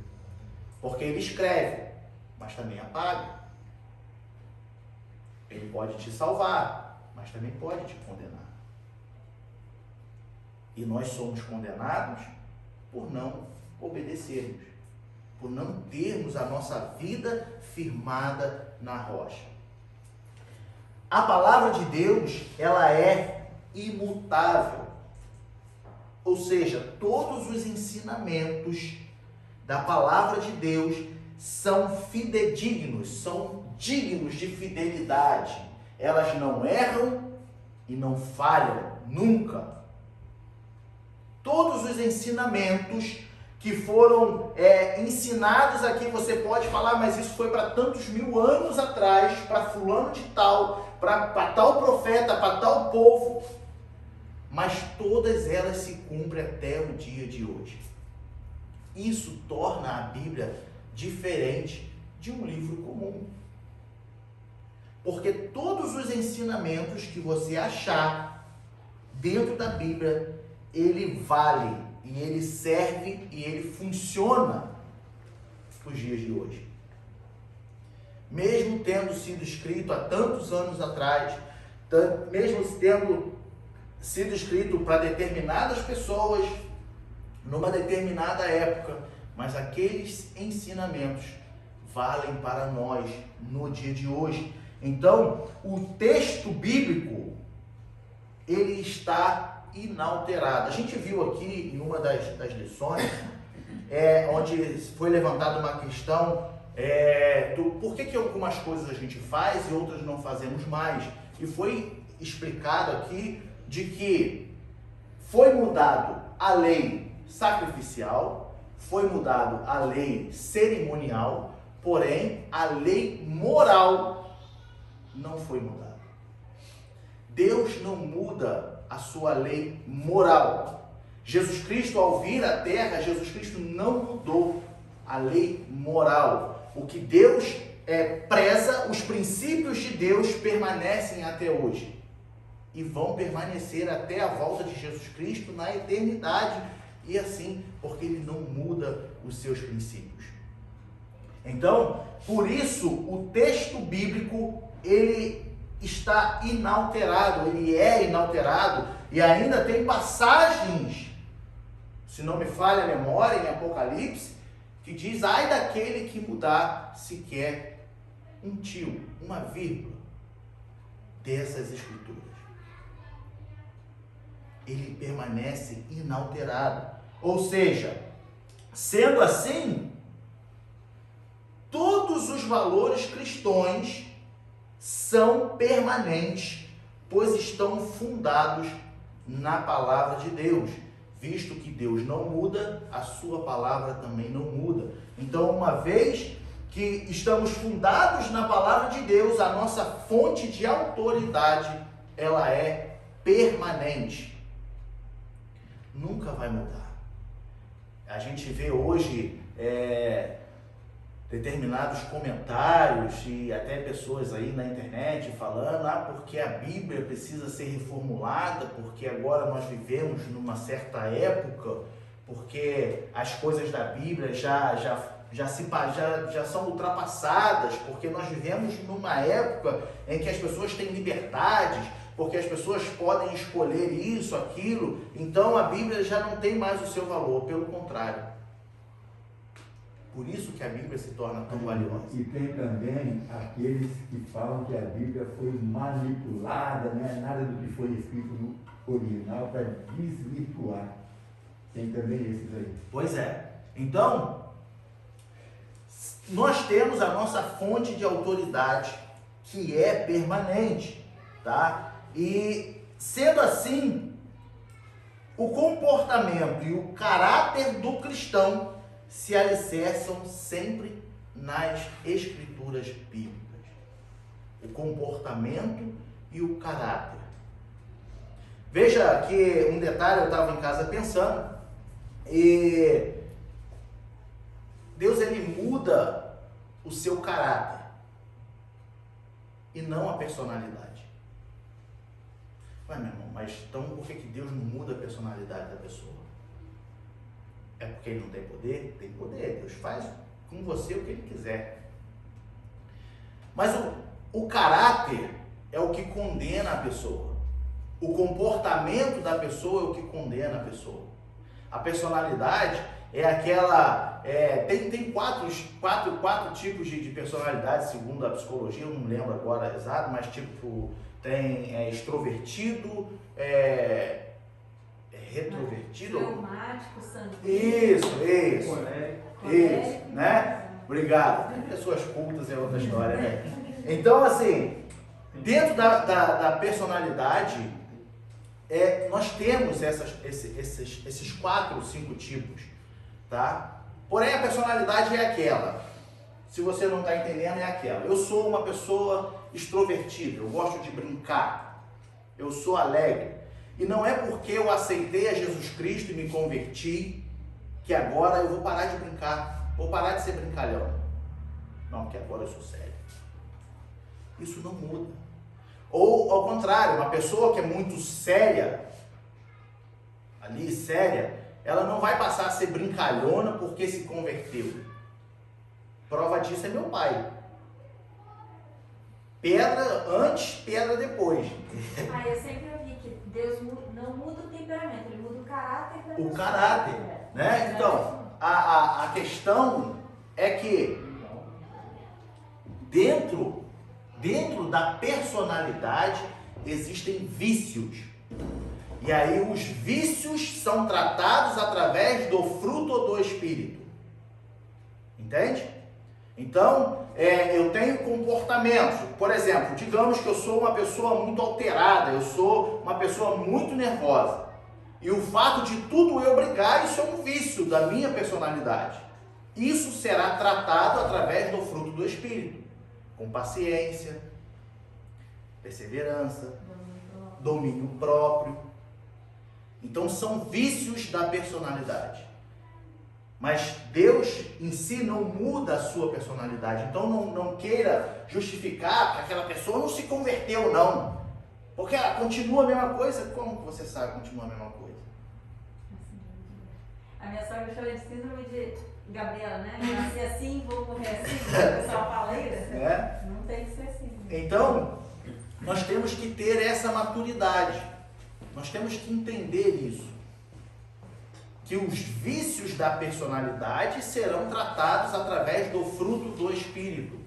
Porque ele escreve, mas também apaga. Ele pode te salvar, mas também pode te condenar. E nós somos condenados por não obedecermos, por não termos a nossa vida firmada na rocha. A palavra de Deus, ela é imutável. Ou seja, todos os ensinamentos da palavra de Deus são fidedignos, são dignos de fidelidade. Elas não erram e não falham, nunca. Todos os ensinamentos que foram ensinados aqui, você pode falar, mas isso foi para tantos mil anos atrás, para fulano de tal, para tal profeta, para tal povo. Mas todas elas se cumprem até o dia de hoje. Isso torna a Bíblia diferente de um livro comum. Porque todos os ensinamentos que você achar dentro da Bíblia, ele vale, e ele serve, e ele funciona nos dias de hoje. Mesmo tendo sido escrito há tantos anos atrás, mesmo tendo sido escrito para determinadas pessoas, numa determinada época, mas aqueles ensinamentos valem para nós no dia de hoje. Então, o texto bíblico, ele está inalterado. A gente viu aqui em uma das lições, onde foi levantada uma questão do por que algumas coisas a gente faz e outras não fazemos mais. E foi explicado aqui de que foi mudado a lei sacrificial, foi mudado a lei cerimonial, porém a lei moral não foi mudada. Deus não muda a sua lei moral. Jesus Cristo, ao vir à terra, Jesus Cristo não mudou a lei moral. O que Deus preza, os princípios de Deus permanecem até hoje e vão permanecer até a volta de Jesus Cristo na eternidade, e assim, porque ele não muda os seus princípios. Então, por isso, o texto bíblico, ele está inalterado, ele é inalterado, e ainda tem passagens, se não me falha a memória, em Apocalipse, que diz: ai daquele que mudar sequer um tio, uma vírgula dessas escrituras. Ele permanece inalterado. Ou seja, sendo assim, todos os valores cristãos são permanentes, pois estão fundados na palavra de Deus. Visto que Deus não muda, a sua palavra também não muda. Então, uma vez que estamos fundados na palavra de Deus, a nossa fonte de autoridade, ela é permanente. Nunca vai mudar. A gente vê hoje determinados comentários e até pessoas aí na internet falando: porque a Bíblia precisa ser reformulada, porque agora nós vivemos numa certa época, porque as coisas da Bíblia já são ultrapassadas, porque nós vivemos numa época em que as pessoas têm liberdades, porque as pessoas podem escolher isso, aquilo, então a Bíblia já não tem mais o seu valor, pelo contrário. Por isso que a Bíblia se torna tão valiosa. E tem também aqueles que falam que a Bíblia foi manipulada, não é nada do que foi escrito no original para desvirtuar. Tem também esses aí. Pois é. Então, nós temos a nossa fonte de autoridade, que é permanente, tá? E, sendo assim, o comportamento e o caráter do cristão se alicerçam sempre nas escrituras bíblicas. O comportamento e o caráter. Veja que um detalhe, eu estava em casa pensando, e Deus, ele muda o seu caráter e não a personalidade. Ué, meu irmão, mas então por que Deus não muda a personalidade da pessoa? É porque ele não tem poder? Tem poder. Deus faz com você o que ele quiser. Mas o caráter é o que condena a pessoa. O comportamento da pessoa é o que condena a pessoa. A personalidade é aquela... tem quatro tipos de personalidade, segundo a psicologia, eu não lembro agora exato, mas tipo, tem extrovertido, retrovertido. Fleumático, sanguíneo. Isso, Colérico. né? Obrigado. Tem pessoas cultas, é outra história, né? Então, assim, dentro da personalidade, nós temos esses 4 ou 5 tipos, tá? Porém, a personalidade é aquela. Se você não está entendendo, é aquela. Eu sou uma pessoa extrovertida, eu gosto de brincar, eu sou alegre. E não é porque eu aceitei a Jesus Cristo e me converti que agora eu vou parar de brincar, vou parar de ser brincalhão. Não, porque agora eu sou sério. Isso não muda. Ou, ao contrário, uma pessoa que é muito séria, ela não vai passar a ser brincalhona porque se converteu. Prova disso é meu pai. Pedra antes, pedra depois. Eu sempre ouvi que Deus não muda o temperamento, ele muda o caráter da pessoa. O caráter, né? Então, a questão é que dentro da personalidade existem vícios. E aí os vícios são tratados através do fruto do Espírito. Entende? Então, eu tenho comportamentos. Por exemplo, digamos que eu sou uma pessoa muito alterada, eu sou uma pessoa muito nervosa. E o fato de tudo eu brigar, isso é um vício da minha personalidade. Isso será tratado através do fruto do Espírito. Com paciência, perseverança, domínio próprio. Então são vícios da personalidade. Mas Deus em si não muda a sua personalidade. Então não queira justificar que aquela pessoa não se converteu, não. Porque ela continua a mesma coisa. Como você sabe que continua a mesma coisa? A minha sogra chama de síndrome de Gabriela, né? Eu nasci assim, vou morrer assim. O pessoal fala isso. Não tem que ser assim. Então, nós temos que ter essa maturidade. Nós temos que entender isso. Que os vícios da personalidade serão tratados através do fruto do Espírito.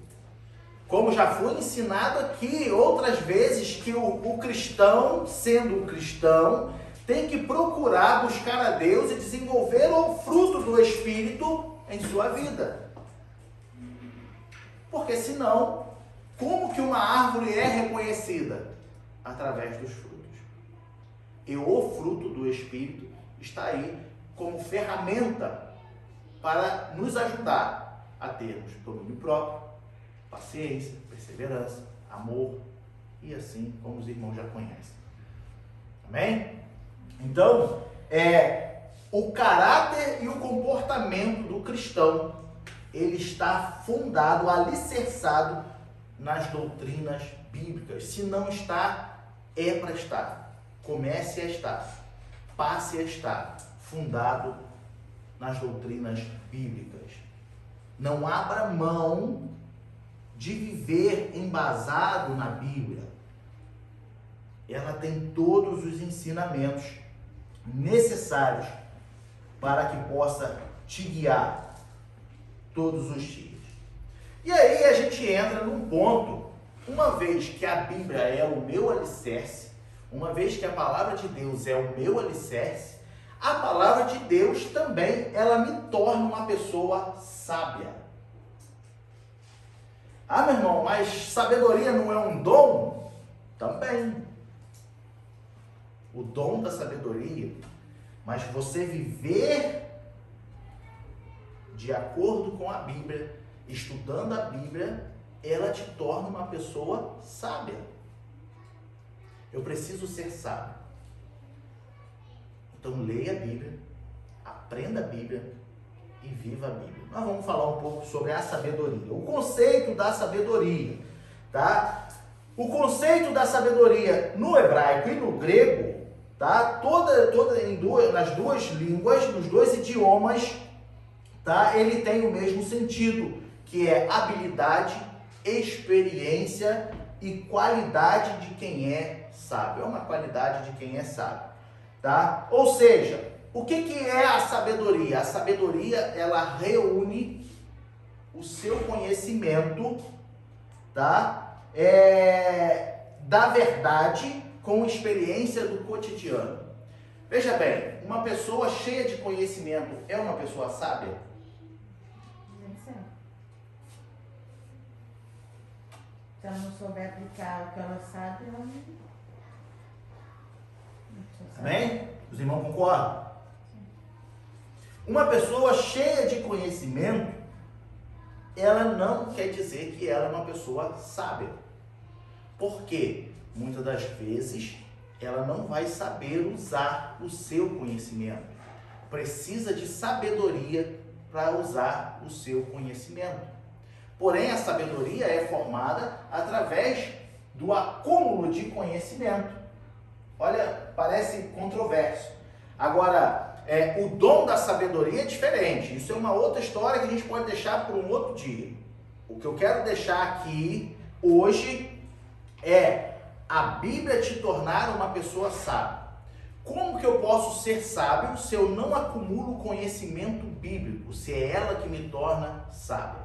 Como já foi ensinado aqui outras vezes, que o cristão, sendo um cristão, tem que procurar buscar a Deus e desenvolver o fruto do Espírito em sua vida. Porque senão, como que uma árvore é reconhecida? Através dos frutos. E o fruto do Espírito está aí como ferramenta para nos ajudar a termos domínio próprio, paciência, perseverança, amor e assim como os irmãos já conhecem. Amém? Então, o caráter e o comportamento do cristão, ele está fundado, alicerçado nas doutrinas bíblicas. Se não está, é para estar. Comece a estar. Passe a estar. Fundado nas doutrinas bíblicas. Não abra mão de viver embasado na Bíblia. Ela tem todos os ensinamentos necessários para que possa te guiar todos os dias. E aí a gente entra num ponto, uma vez que a Bíblia é o meu alicerce, uma vez que a palavra de Deus é o meu alicerce, a palavra de Deus também, ela me torna uma pessoa sábia. Ah, meu irmão, mas sabedoria não é um dom? Também. O dom da sabedoria, mas você viver de acordo com a Bíblia, estudando a Bíblia, ela te torna uma pessoa sábia. Eu preciso ser sábio. Então leia a Bíblia, aprenda a Bíblia e viva a Bíblia. Nós vamos falar um pouco sobre a sabedoria, o conceito da sabedoria, tá? O conceito da sabedoria no hebraico e no grego, tá? Nas duas línguas, nos dois idiomas, tá? Ele tem o mesmo sentido, que é habilidade, experiência e qualidade de quem é sábio. É uma qualidade de quem é sábio. Tá? Ou seja, o que é a sabedoria? A sabedoria, ela reúne o seu conhecimento, tá? Da verdade com experiência do cotidiano. Veja bem, uma pessoa cheia de conhecimento é uma pessoa sábia? Se ela não souber aplicar o que ela sabe, ela não... Amém? Os irmãos concordam? Uma pessoa cheia de conhecimento, ela não quer dizer que ela é uma pessoa sábia. Por quê? Muitas das vezes, ela não vai saber usar o seu conhecimento. Precisa de sabedoria para usar o seu conhecimento. Porém, a sabedoria é formada através do acúmulo de conhecimento. Olha, parece controverso. Agora, o dom da sabedoria é diferente. Isso é uma outra história que a gente pode deixar para um outro dia. O que eu quero deixar aqui hoje é a Bíblia te tornar uma pessoa sábia. Como que eu posso ser sábio se eu não acumulo conhecimento bíblico, se é ela que me torna sábio?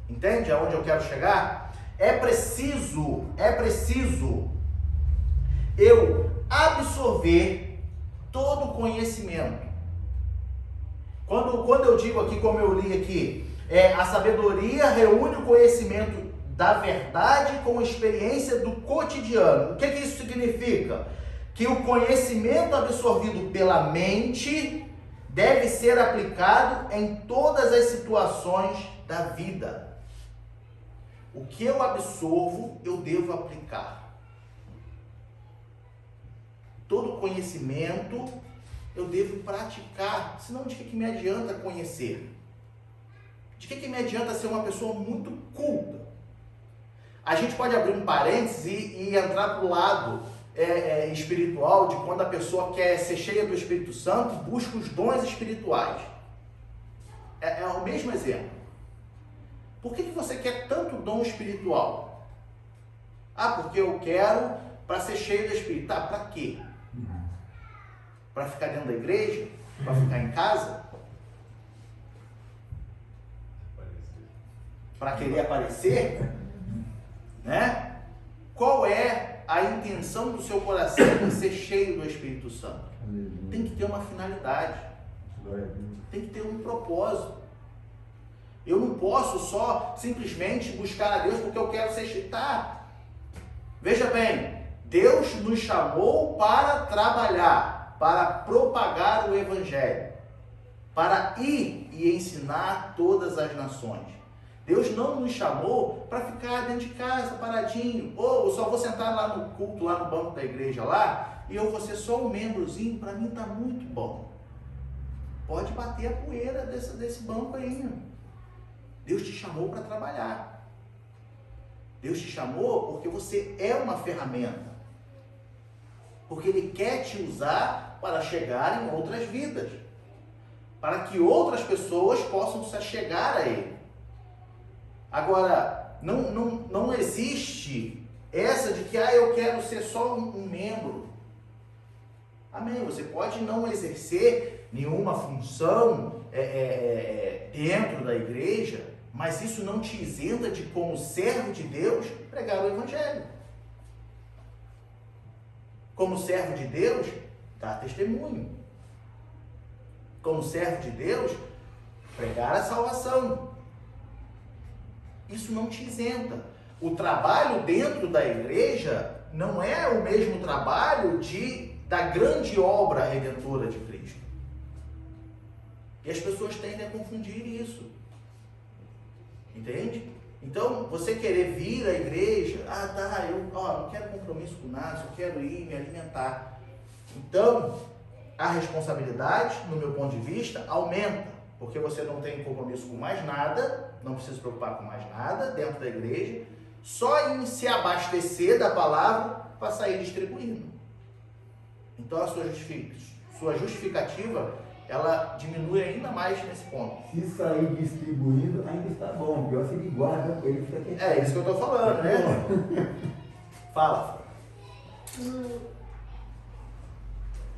Entende aonde eu quero chegar? É preciso eu absorver todo o conhecimento. Quando eu digo aqui, como eu li aqui, a sabedoria reúne o conhecimento da verdade com a experiência do cotidiano. O que isso significa? Que o conhecimento absorvido pela mente deve ser aplicado em todas as situações da vida. O que eu absorvo, eu devo aplicar. Todo conhecimento eu devo praticar, senão de que me adianta conhecer? De que me adianta ser uma pessoa muito culta? A gente pode abrir um parênteses e entrar para o lado espiritual, de quando a pessoa quer ser cheia do Espírito Santo, busca os dons espirituais. É o mesmo exemplo. Por que você quer tanto dom espiritual? Porque eu quero para ser cheio do Espírito. Tá, para quê? Para ficar dentro da igreja? Para ficar em casa? Para querer aparecer? Né? Qual é a intenção do seu coração em ser cheio do Espírito Santo? Tem que ter uma finalidade. Tem que ter um propósito. Eu não posso só simplesmente buscar a Deus porque eu quero ser cheio. Tá. Veja bem, Deus nos chamou para trabalhar, para propagar o Evangelho, para ir e ensinar todas as nações. Deus não nos chamou para ficar dentro de casa, paradinho. Ou eu só vou sentar lá no culto, lá no banco da igreja lá, e eu vou ser só um membrozinho, para mim está muito bom. Pode bater a poeira desse banco aí. Deus te chamou para trabalhar. Deus te chamou porque você é uma ferramenta. Porque Ele quer te usar para chegar em outras vidas. Para que outras pessoas possam se chegar a Ele. Agora, não existe essa de que eu quero ser só um membro. Amém. Você pode não exercer nenhuma função dentro da igreja, mas isso não te isenta de, como servo de Deus, pregar o Evangelho. Como servo de Deus, dar testemunho. Como servo de Deus, pregar a salvação. Isso não te isenta. O trabalho dentro da igreja não é o mesmo trabalho da grande obra redentora de Cristo. E as pessoas tendem a confundir isso. Entende? Então, você querer vir à igreja, eu não quero compromisso com nada, só quero ir me alimentar. Então, a responsabilidade, no meu ponto de vista, aumenta, porque você não tem compromisso com mais nada, não precisa se preocupar com mais nada dentro da igreja, só em se abastecer da palavra para sair distribuindo. Então, a sua justificativa, ela diminui ainda mais nesse ponto. Se sair distribuindo, ainda está bom. Pior se ele guarda com ele, fica quietinho. É isso que eu estou falando, né? Fala.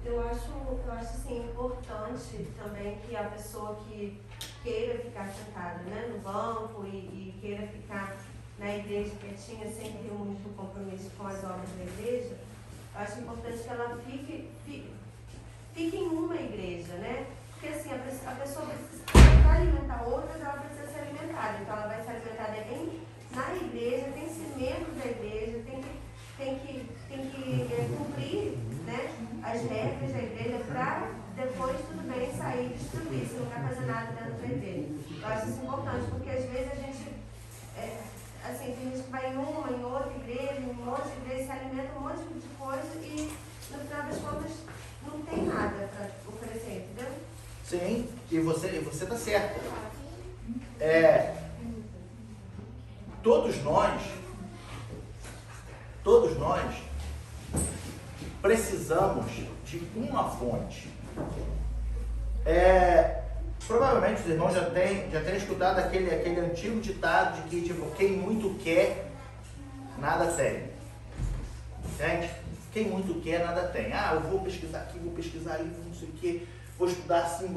Eu acho assim, importante também que a pessoa que queira ficar sentada, né, no banco e queira ficar na igreja quietinha sem ter muito compromisso com as obras da igreja, eu acho importante que ela fique em uma igreja, né? Porque assim, a pessoa precisa, para alimentar outras, ela precisa ser alimentada. Então ela vai ser alimentada na igreja, tem que ser membro da igreja, tem que cumprir, né, as regras da igreja para depois, tudo bem, sair e distribuir, se não quer fazer nada dentro da igreja. Eu acho isso importante, porque às vezes a gente, tem gente que vai em outra igreja, em outra igreja, se alimenta um monte de coisa e, no final das contas, não tem nada para oferecer, entendeu? Sim, e você está certo. Todos nós precisamos de uma fonte. Provavelmente os irmãos já têm escutado aquele antigo ditado de que, quem muito quer, nada tem. Entende? Quem muito quer, nada tem. Ah, eu vou pesquisar aqui, vou pesquisar ali, não sei o quê, vou estudar assim,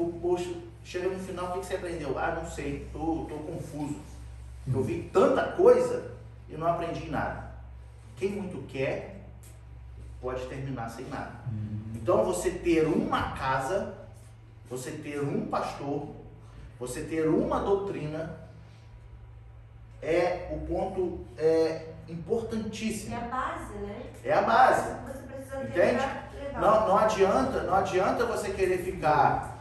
chega no final, o que você aprendeu? Ah, não sei, tô confuso. Eu vi tanta coisa e não aprendi nada. Quem muito quer, pode terminar sem nada. Então, você ter uma casa, você ter um pastor, você ter uma doutrina, é o ponto importantíssimo. É a base, né? É a base. Você precisa ter Entende? pra levar. Não adianta você querer ficar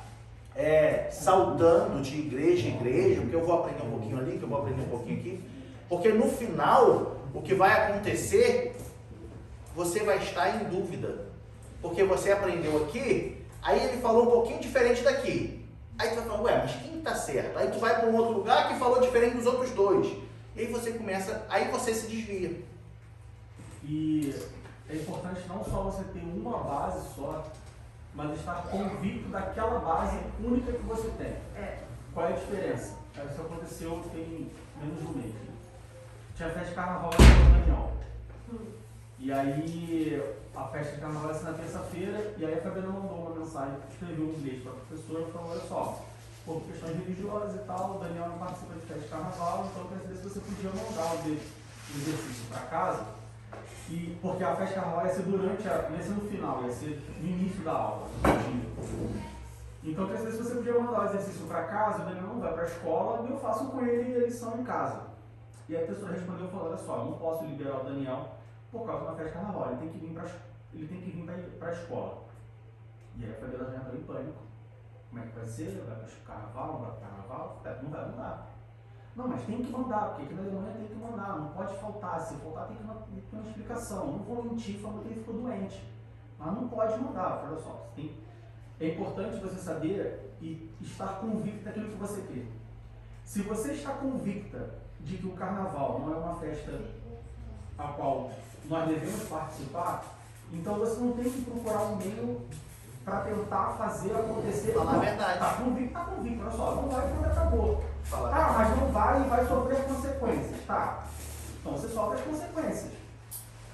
saltando de igreja em igreja, porque eu vou aprender um pouquinho ali, que eu vou aprender um pouquinho aqui. Porque no final, o que vai acontecer, você vai estar em dúvida. Porque você aprendeu aqui, aí ele falou um pouquinho diferente daqui. Aí tu vai falar, ué, mas quem está certo? Aí tu vai para um outro lugar que falou diferente dos outros dois. E aí você começa, aí você se desvia. E é importante não só você ter uma base só, mas estar convicto daquela base única que você tem. Qual é a diferença? Isso aconteceu tem menos de um mês. Tinha festa de carnaval em São Daniel. E aí, a festa de carnaval vai ser na terça-feira, e aí a Fabiana mandou uma mensagem, escreveu um bilhete para a professora e falou, olha só, por questões religiosas e tal, o Daniel não participa de festa de carnaval, então eu queria saber se você podia mandar o exercício para casa, e, porque a festa de carnaval ia ser ia ser no final, ia ser no início da aula, no dia. Então eu queria saber se você podia mandar o exercício para casa, o Daniel não vai para a escola, e eu faço com ele a lição em casa. E aí a professora respondeu e falou, olha só, eu não posso liberar o Daniel por causa de uma festa de carnaval, ele tem que vir para a escola. E aí a Fabiana já entrou em pânico. Como é que vai ser? Vai para o carnaval? Não vai para o carnaval? Não vai mandar. Não, mas tem que mandar, porque aqui na Alemanha tem que mandar, não pode faltar. Se faltar, tem que ter uma explicação. Não vou mentir falando que ele ficou doente. Mas não pode mandar, olha só. É importante você saber e estar convicto daquilo que você quer. Se você está convicta de que o carnaval não é uma festa a qual nós devemos participar, então você não tem que procurar um meio para tentar fazer acontecer. Falar a verdade. Está convicto, olha só, não vai quando acabou. Falar Mas não vai e vai sofrer consequências. Tá, então você sofre as consequências.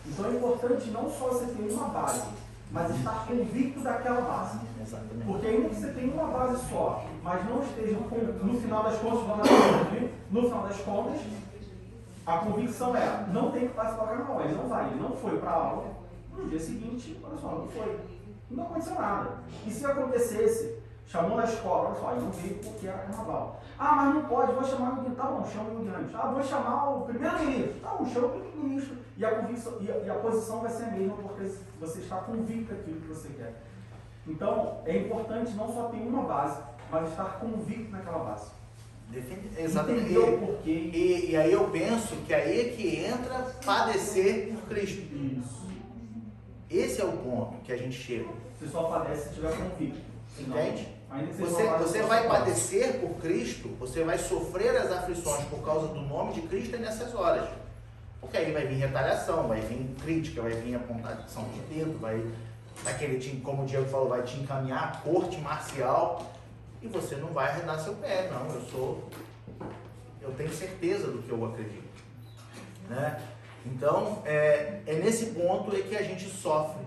Então é importante não só você ter uma base, mas estar convicto daquela base. Exatamente. Porque ainda que você tenha uma base só, mas não esteja no final das contas, no final das contas, a convicção é, não tem que participar do carnaval, ele não vai, ele não foi para a aula, no dia seguinte, olha só, não foi, não aconteceu nada. E se acontecesse, chamou na escola, olha só, ele não veio porque era carnaval. Ah, mas não pode, vou chamar o tá bom, chama o antes. Ah, vou chamar o primeiro-ministro, tá bom, chama o primeiro-ministro. E a convicção, e a posição vai ser a mesma, porque você está convicto daquilo que você quer. Então, é importante não só ter uma base, mas estar convicto naquela base. Exatamente. Entender o porquê. E aí eu penso que aí é que entra padecer por Cristo. Isso. Esse é o ponto que a gente chega. Você só padece se estiver convicto. Senão, Entende? ainda que Você vai padecer por Cristo, você vai sofrer as aflições por causa do nome de Cristo nessas horas. Porque aí vai vir retaliação, vai vir crítica, vai vir apontação de dedo, vai como o Diego falou, vai te encaminhar à corte marcial e você não vai arredar seu pé, não. Eu tenho certeza do que eu acredito. Né? Então, é nesse ponto que a gente sofre.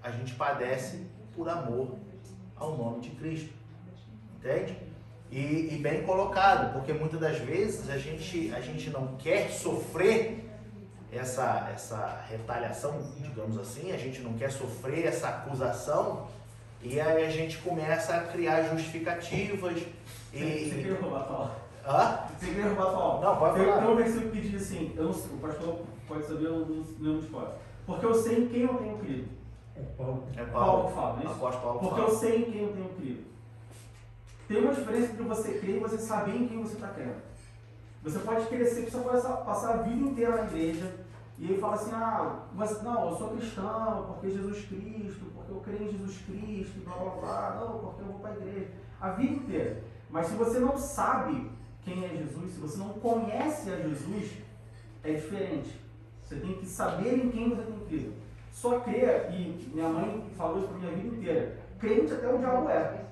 A gente padece por amor ao nome de Cristo. Entende? E bem colocado, porque muitas das vezes a gente não quer sofrer essa retaliação, digamos assim, a gente não quer sofrer essa acusação e aí a gente começa a criar justificativas Você queria roubar a fala? Hã? Você queria roubar a fala? Não, pode falar. Tem um versículo que diz assim, eu não sei, o pastor pode saber, eu não lembro de fora. Porque eu sei em quem eu tenho crido. É Paulo. É Paulo que fala, isso? Apóstolo Paulo Porque fala. eu sei em quem eu tenho crido. Tem uma diferença entre você crer e você saber em quem você está crendo. Você pode crescer, você pode passar a vida inteira na igreja e aí fala assim, não, eu sou cristão porque Jesus Cristo, porque eu creio em Jesus Cristo, blá blá blá, não, porque eu vou para a igreja. A vida inteira. Mas se você não sabe quem é Jesus, se você não conhece a Jesus, é diferente. Você tem que saber em quem você tem crido. Só crer, e minha mãe falou isso para minha vida inteira, crente até o diabo é.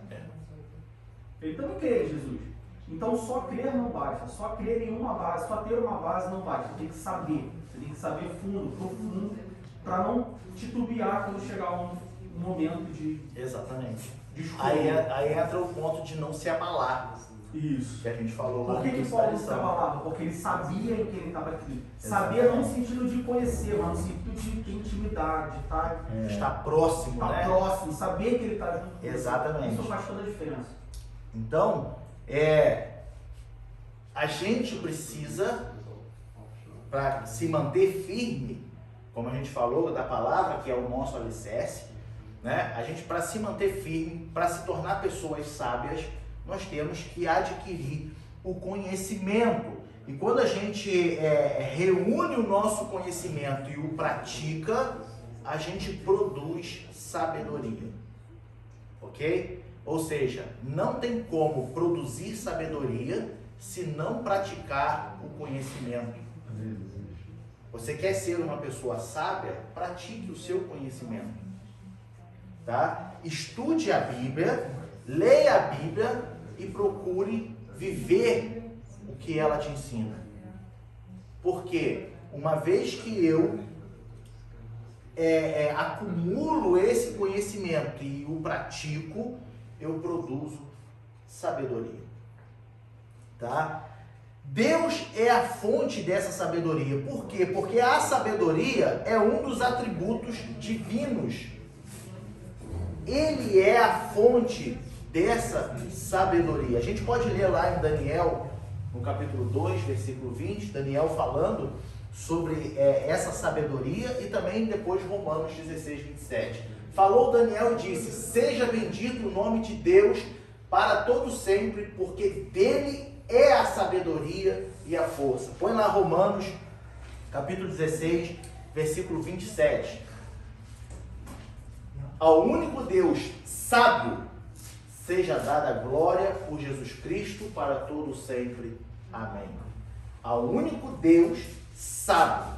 Ele também crê em Jesus. Então só crer não basta, só crer em uma base, só ter uma base não basta. Você tem que saber fundo, profundo, para não titubear quando chegar um momento de Exatamente. escolha. Aí entra o ponto de não se abalar, Isso. que a gente falou lá Por que no que início Paulo da se lição. abalava? Porque ele sabia em que ele estava aqui. Exatamente. Sabia não no sentido de conhecer, mas no sentido de ter intimidade, tá? Está próximo, Tá né? próximo, saber que ele está junto. com você. Exatamente. Isso faz toda a diferença. Então, a gente precisa, para se manter firme, como a gente falou da palavra, que é o nosso alicerce, né? A gente, para se manter firme, para se tornar pessoas sábias, nós temos que adquirir o conhecimento. E quando a gente reúne o nosso conhecimento e o pratica, a gente produz sabedoria. Ok? Ou seja, não tem como produzir sabedoria se não praticar o conhecimento. Você quer ser uma pessoa sábia? Pratique o seu conhecimento. Tá? Estude a Bíblia, leia a Bíblia e procure viver o que ela te ensina. Porque uma vez que eu acumulo esse conhecimento e o pratico, eu produzo sabedoria. Tá? Deus é a fonte dessa sabedoria. Por quê? Porque a sabedoria é um dos atributos divinos. Ele é a fonte dessa sabedoria. A gente pode ler lá em Daniel, no capítulo 2, versículo 20, Daniel falando sobre essa sabedoria, e também depois Romanos 16, 27. Falou Daniel e disse: seja bendito o nome de Deus para todo sempre, porque dele é a sabedoria e a força. Põe lá Romanos, capítulo 16, versículo 27. Ao único Deus sábio seja dada a glória por Jesus Cristo para todo sempre. Amém. Ao único Deus sábio,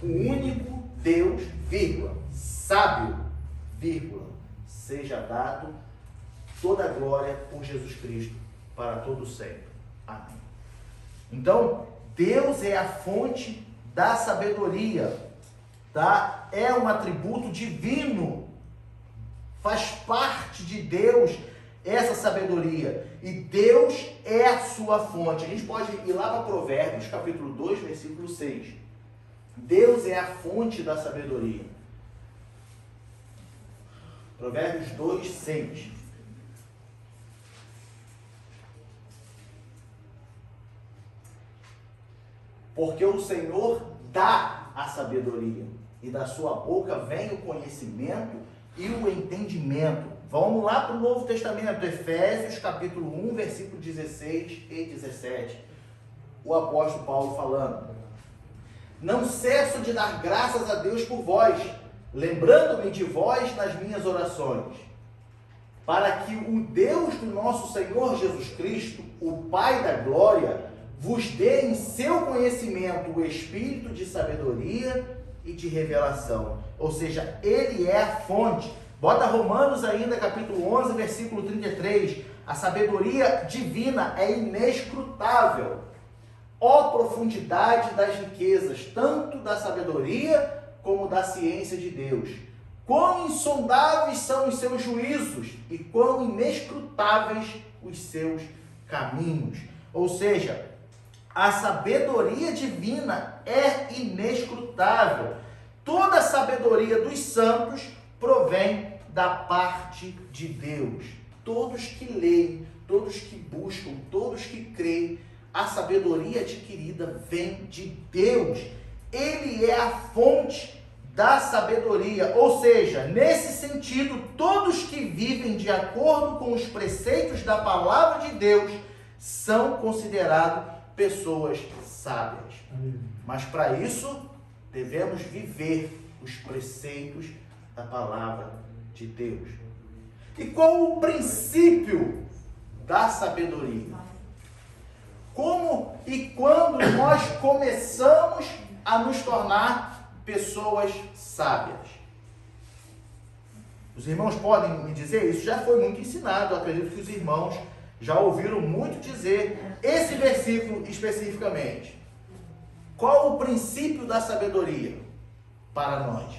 o único Deus, vírgula, sábio, vírgula, seja dado toda a glória por Jesus Cristo para todo sempre. Amém. Então, Deus é a fonte da sabedoria, tá? É um atributo divino, faz parte de Deus essa sabedoria, e Deus é a sua fonte. A gente pode ir lá para Provérbios, capítulo 2, versículo 6. Deus é a fonte da sabedoria. Provérbios 2, 6. Porque o Senhor dá a sabedoria, e da sua boca vem o conhecimento e o entendimento. Vamos lá para o Novo Testamento, Efésios capítulo 1, versículo 16 e 17. O apóstolo Paulo falando: não cesso de dar graças a Deus por vós, lembrando-me de vós nas minhas orações, para que o Deus do nosso Senhor Jesus Cristo, o Pai da glória, vos dê em seu conhecimento o espírito de sabedoria e de revelação. Ou seja, ele é a fonte. Bota Romanos ainda, capítulo 11, versículo 33. A sabedoria divina é inescrutável. Ó profundidade das riquezas, tanto da sabedoria como da ciência de Deus. Quão insondáveis são os seus juízos e quão inescrutáveis os seus caminhos. Ou seja, a sabedoria divina é inescrutável. Toda a sabedoria dos santos provém da parte de Deus. Todos que leem, todos que buscam, todos que creem, a sabedoria adquirida vem de Deus. Ele é a fonte da sabedoria. Ou seja, nesse sentido, todos que vivem de acordo com os preceitos da palavra de Deus são considerados pessoas sábias. Mas para isso, devemos viver os preceitos da palavra de Deus. E qual o princípio da sabedoria? Como e quando nós começamos a nos tornar pessoas sábias? Os irmãos podem me dizer? Isso já foi muito ensinado. Eu acredito que os irmãos já ouviram muito dizer esse versículo especificamente. Qual o princípio da sabedoria para nós?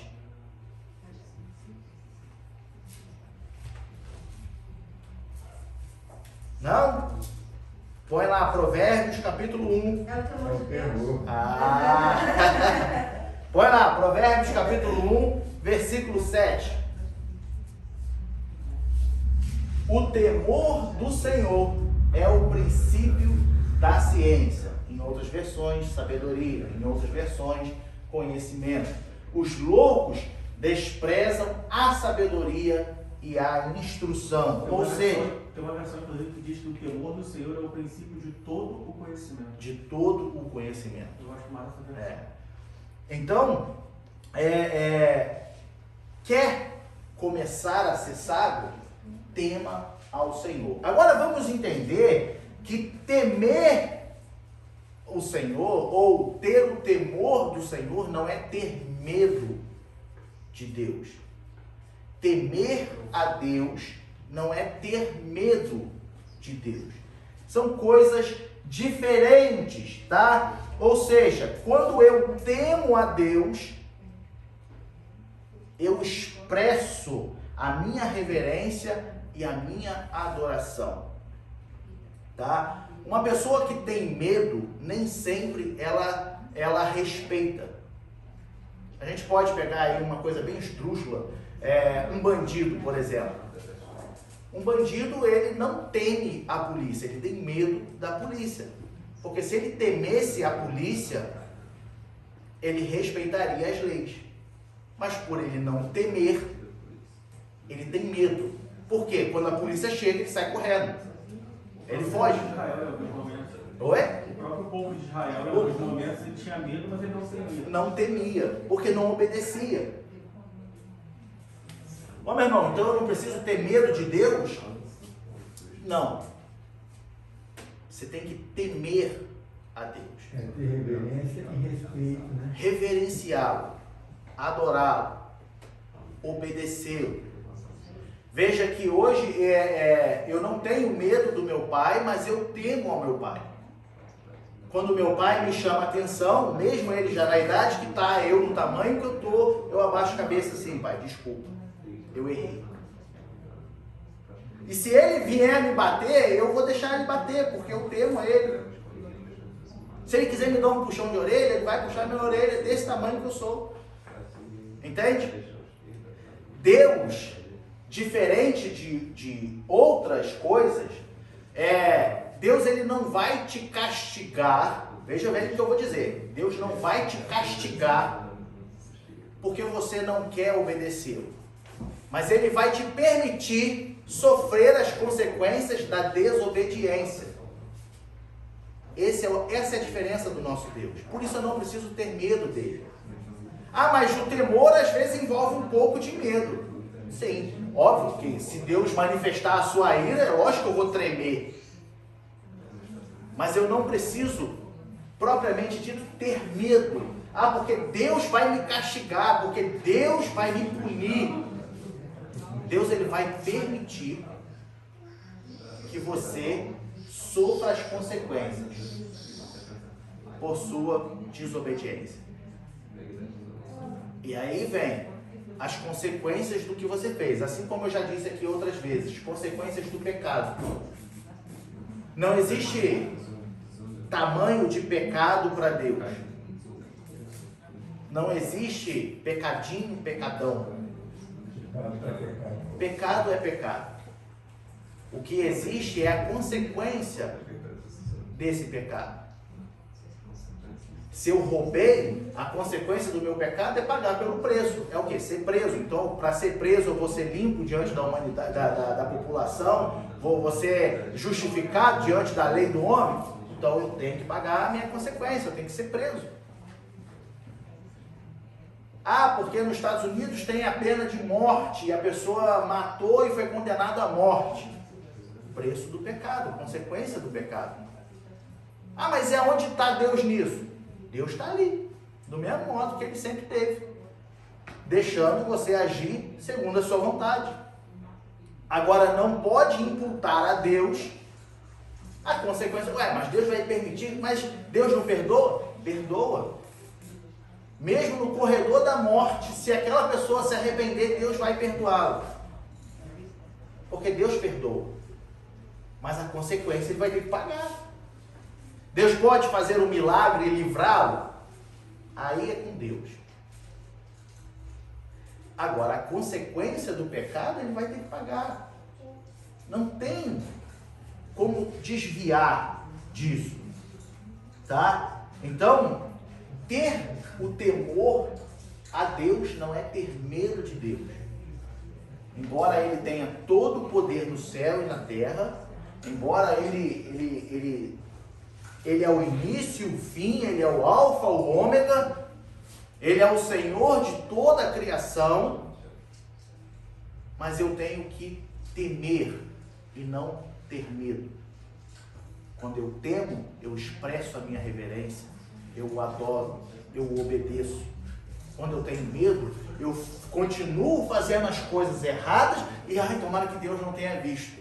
Não? Põe lá, Provérbios, capítulo 1. É o temor de Deus. Põe lá, Provérbios, capítulo 1, versículo 7. O temor do Senhor é o princípio da ciência. Em outras versões, sabedoria. Em outras versões, conhecimento. Os loucos desprezam a sabedoria e a instrução. Ou seja, tem uma versão, inclusive, que diz que o temor do Senhor é o princípio de todo o conhecimento. De todo o conhecimento. Eu acho mais essa versão. Então, quer começar a ser sábio? Tema ao Senhor. Agora vamos entender que temer o Senhor, ou ter o temor do Senhor, não é ter medo de Deus. Temer a Deus não é ter medo de Deus. São coisas diferentes, tá? Ou seja, quando eu temo a Deus, eu expresso a minha reverência e a minha adoração, tá? Uma pessoa que tem medo, nem sempre ela respeita. A gente pode pegar aí uma coisa bem esdrúxula, um bandido, por exemplo. Um bandido, ele não teme a polícia, ele tem medo da polícia. Porque se ele temesse a polícia, ele respeitaria as leis. Mas por ele não temer, ele tem medo. Por quê? Quando a polícia chega, ele sai correndo. Ele foge. Oi? O próprio povo de Israel, em alguns momentos, ele tinha medo, mas ele não temia. Não temia, porque não obedecia. Ô meu irmão, então eu não preciso ter medo de Deus? Não. Você tem que temer a Deus. Ter reverência e respeito, né? Reverenciá-lo, adorá-lo, obedecê-lo. Veja que hoje eu não tenho medo do meu pai, mas eu temo ao meu pai. Quando meu pai me chama a atenção, mesmo ele já na idade que está, eu no tamanho que eu estou, eu abaixo a cabeça assim, pai, desculpa, eu errei. E se ele vier me bater, eu vou deixar ele bater, porque eu temo a ele. Se ele quiser me dar um puxão de orelha, ele vai puxar minha orelha desse tamanho que eu sou. Entende? Deus, diferente de outras coisas, Deus ele não vai te castigar. Veja bem o que eu vou dizer. Deus não vai te castigar porque você não quer obedecê-lo. Mas ele vai te permitir sofrer as consequências da desobediência. Essa é a diferença do nosso Deus. Por isso eu não preciso ter medo dele. Ah, mas o temor às vezes envolve um pouco de medo. Sim, óbvio que se Deus manifestar a sua ira, é lógico que eu vou tremer. Mas eu não preciso, propriamente dito, ter medo. Ah, porque Deus vai me castigar, porque Deus vai me punir. Deus ele vai permitir que você sofra as consequências por sua desobediência. E aí vem as consequências do que você fez, assim como eu já disse aqui outras vezes, consequências do pecado. Não existe tamanho de pecado para Deus. Não existe pecadinho, pecadão. Pecado é pecado. O que existe é a consequência desse pecado. Se eu roubei, a consequência do meu pecado é pagar pelo preço. É o quê? Ser preso. Então, para ser preso, eu vou ser limpo diante da humanidade, da população, vou ser justificado diante da lei do homem. Então, eu tenho que pagar a minha consequência, eu tenho que ser preso. Ah, porque nos Estados Unidos tem a pena de morte e a pessoa matou e foi condenada à morte. Preço do pecado, consequência do pecado. Ah, mas é onde está Deus nisso? Deus está ali, do mesmo modo que ele sempre teve, deixando você agir segundo a sua vontade. Agora, não pode imputar a Deus a consequência. Ué, mas Deus vai permitir, mas Deus não perdoa? Perdoa. Mesmo no corredor da morte, se aquela pessoa se arrepender, Deus vai perdoá-la. Porque Deus perdoa. mas a consequência ele vai ter que pagar. Deus pode fazer um milagre e livrá-lo? Aí é com Deus. Agora, a consequência do pecado ele vai ter que pagar. Não tem como desviar disso. Tá? Então, ter o temor a Deus não é ter medo de Deus. Embora ele tenha todo o poder no céu e na terra, embora ele é o início e o fim, ele é o alfa, o ômega, ele é o Senhor de toda a criação, mas eu tenho que temer e não ter medo. Quando eu temo, eu expresso a minha reverência, eu o adoro, eu o obedeço. Quando eu tenho medo, eu continuo fazendo as coisas erradas e, ai, tomara que Deus não tenha visto.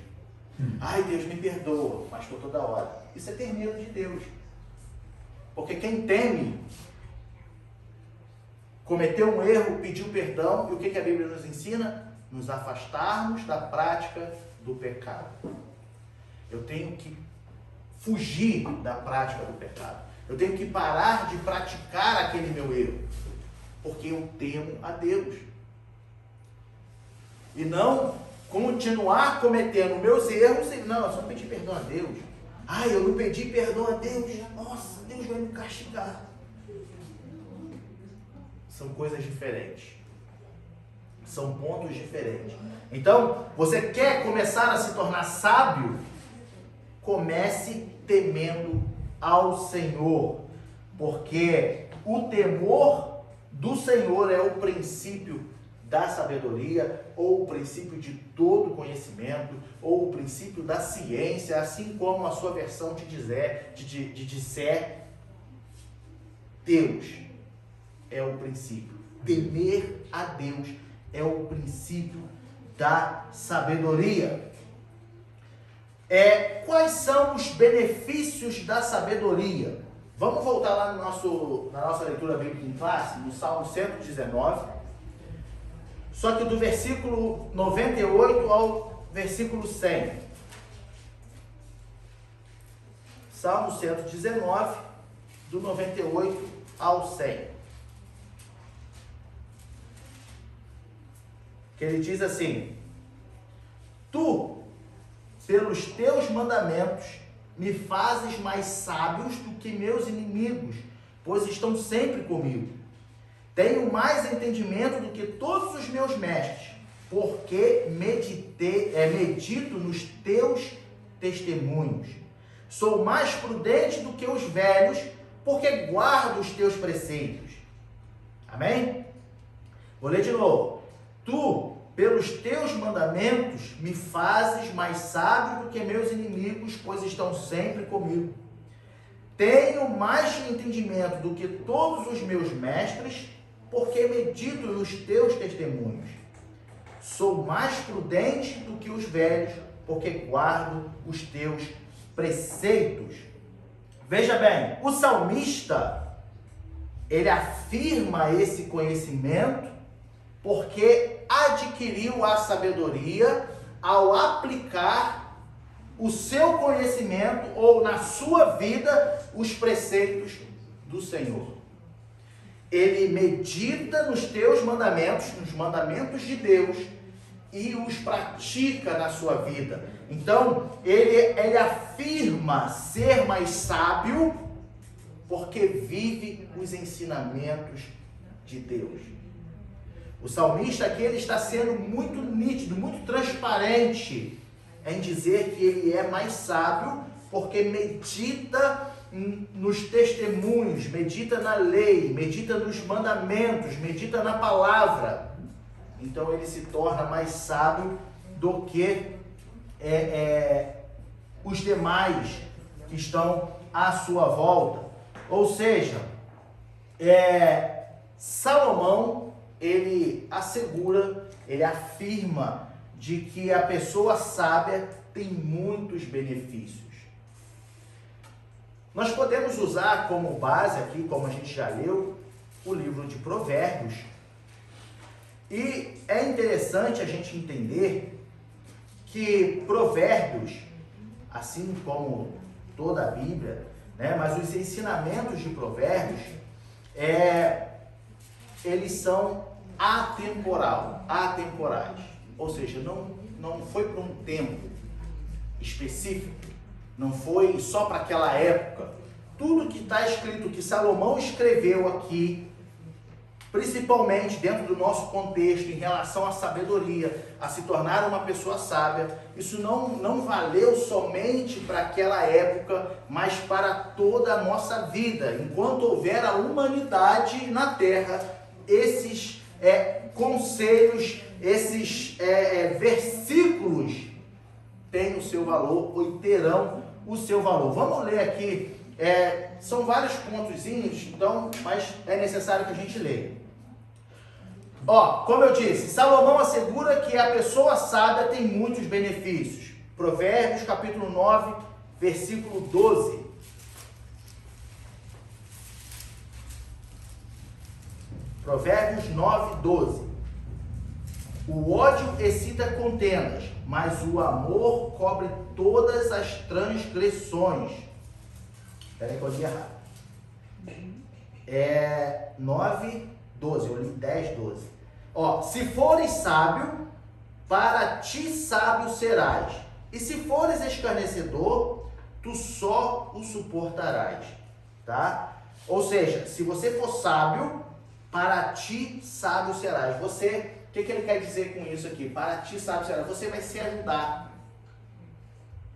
Ai, Deus me perdoa, mas estou toda hora. Isso é ter medo de Deus. Porque quem teme, cometeu um erro, pediu perdão, e o que a Bíblia nos ensina? Nos afastarmos da prática do pecado. Eu tenho que fugir da prática do pecado. Eu tenho que parar de praticar aquele meu erro. Porque eu temo a Deus. E não continuar cometendo meus erros e não, eu só pedi perdão a Deus. Ai, eu não pedi perdão a Deus. Nossa, Deus vai me castigar. São coisas diferentes. São pontos diferentes. Então, você quer começar a se tornar sábio? Comece temendo ao Senhor. Porque o temor do Senhor é o princípio da sabedoria, ou o princípio de todo conhecimento, ou o princípio da ciência, assim como a sua versão te disser, Deus é o princípio. Temer a Deus é o princípio da sabedoria. Quais são os benefícios da sabedoria? Vamos voltar lá na nossa leitura bíblica em classe, no Salmo 119, só que do versículo 98 ao versículo 100. Salmo 119, do 98 ao 100. Que ele diz assim: Tu, pelos teus mandamentos, me fazes mais sábios do que meus inimigos, pois estão sempre comigo. Tenho mais entendimento do que todos os meus mestres, porque medito nos teus testemunhos. Sou mais prudente do que os velhos, porque guardo os teus preceitos. Amém? Vou ler de novo. Tu, pelos teus mandamentos, me fazes mais sábio do que meus inimigos, pois estão sempre comigo. Tenho mais entendimento do que todos os meus mestres, porque medito nos teus testemunhos. Sou mais prudente do que os velhos, porque guardo os teus preceitos. Veja bem, o salmista, ele afirma esse conhecimento porque adquiriu a sabedoria ao aplicar o seu conhecimento ou na sua vida os preceitos do Senhor. Ele medita nos teus mandamentos, nos mandamentos de Deus, e os pratica na sua vida. Então, ele afirma ser mais sábio porque vive os ensinamentos de Deus. O salmista aqui ele está sendo muito nítido, muito transparente em dizer que ele é mais sábio porque medita nos testemunhos, medita na lei, medita nos mandamentos, medita na palavra. Então ele se torna mais sábio do que os demais que estão à sua volta. Ou seja, Salomão, ele assegura, ele afirma de que a pessoa sábia tem muitos benefícios. Nós podemos usar como base aqui, como a gente já leu, o livro de Provérbios. E é interessante a gente entender que Provérbios, assim como toda a Bíblia, né? Mas os ensinamentos de Provérbios, eles são atemporais. Ou seja, não foi para um tempo específico, não foi só para aquela época. Tudo que está escrito, que Salomão escreveu aqui, principalmente dentro do nosso contexto, em relação à sabedoria, a se tornar uma pessoa sábia, isso não valeu somente para aquela época, mas para toda a nossa vida. Enquanto houver a humanidade na Terra, esses conselhos, esses versículos têm o seu valor ou terão o seu valor. Vamos ler aqui, são vários pontozinhos, então, mas é necessário que a gente leia. Como eu disse, Salomão assegura que a pessoa sábia tem muitos benefícios. Provérbios capítulo 9, versículo 12. Provérbios 9, 12. O ódio excita contendas, mas o amor cobre todas as transgressões. Espera aí que eu li errado. 9, 12. Eu li 10, 12. Se fores sábio, para ti sábio serás. E se fores escarnecedor, tu só o suportarás. Tá? Ou seja, se você for sábio, para ti sábio serás. O que ele quer dizer com isso aqui? Para ti sábio serás. Você vai se ajudar.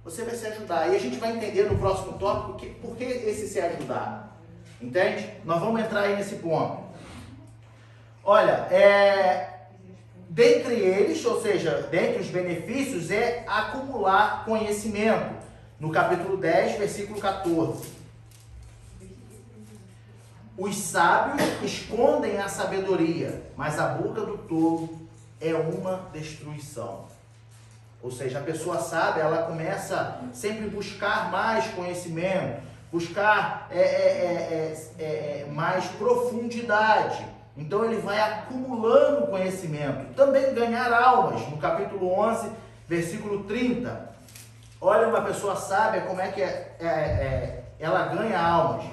Você vai se ajudar. E a gente vai entender no próximo tópico por que esse se ajudar. Entende? Nós vamos entrar aí nesse ponto. Olha, dentre eles, ou seja, dentre os benefícios, é acumular conhecimento. No capítulo 10, versículo 14. Os sábios escondem a sabedoria, mas a boca do tolo é uma destruição. Ou seja, a pessoa sábia, ela começa sempre a buscar mais conhecimento, buscar mais profundidade. Então ele vai acumulando conhecimento. Também ganhar almas. No capítulo 11, versículo 30. Olha uma pessoa sábia, como é que ela ganha almas.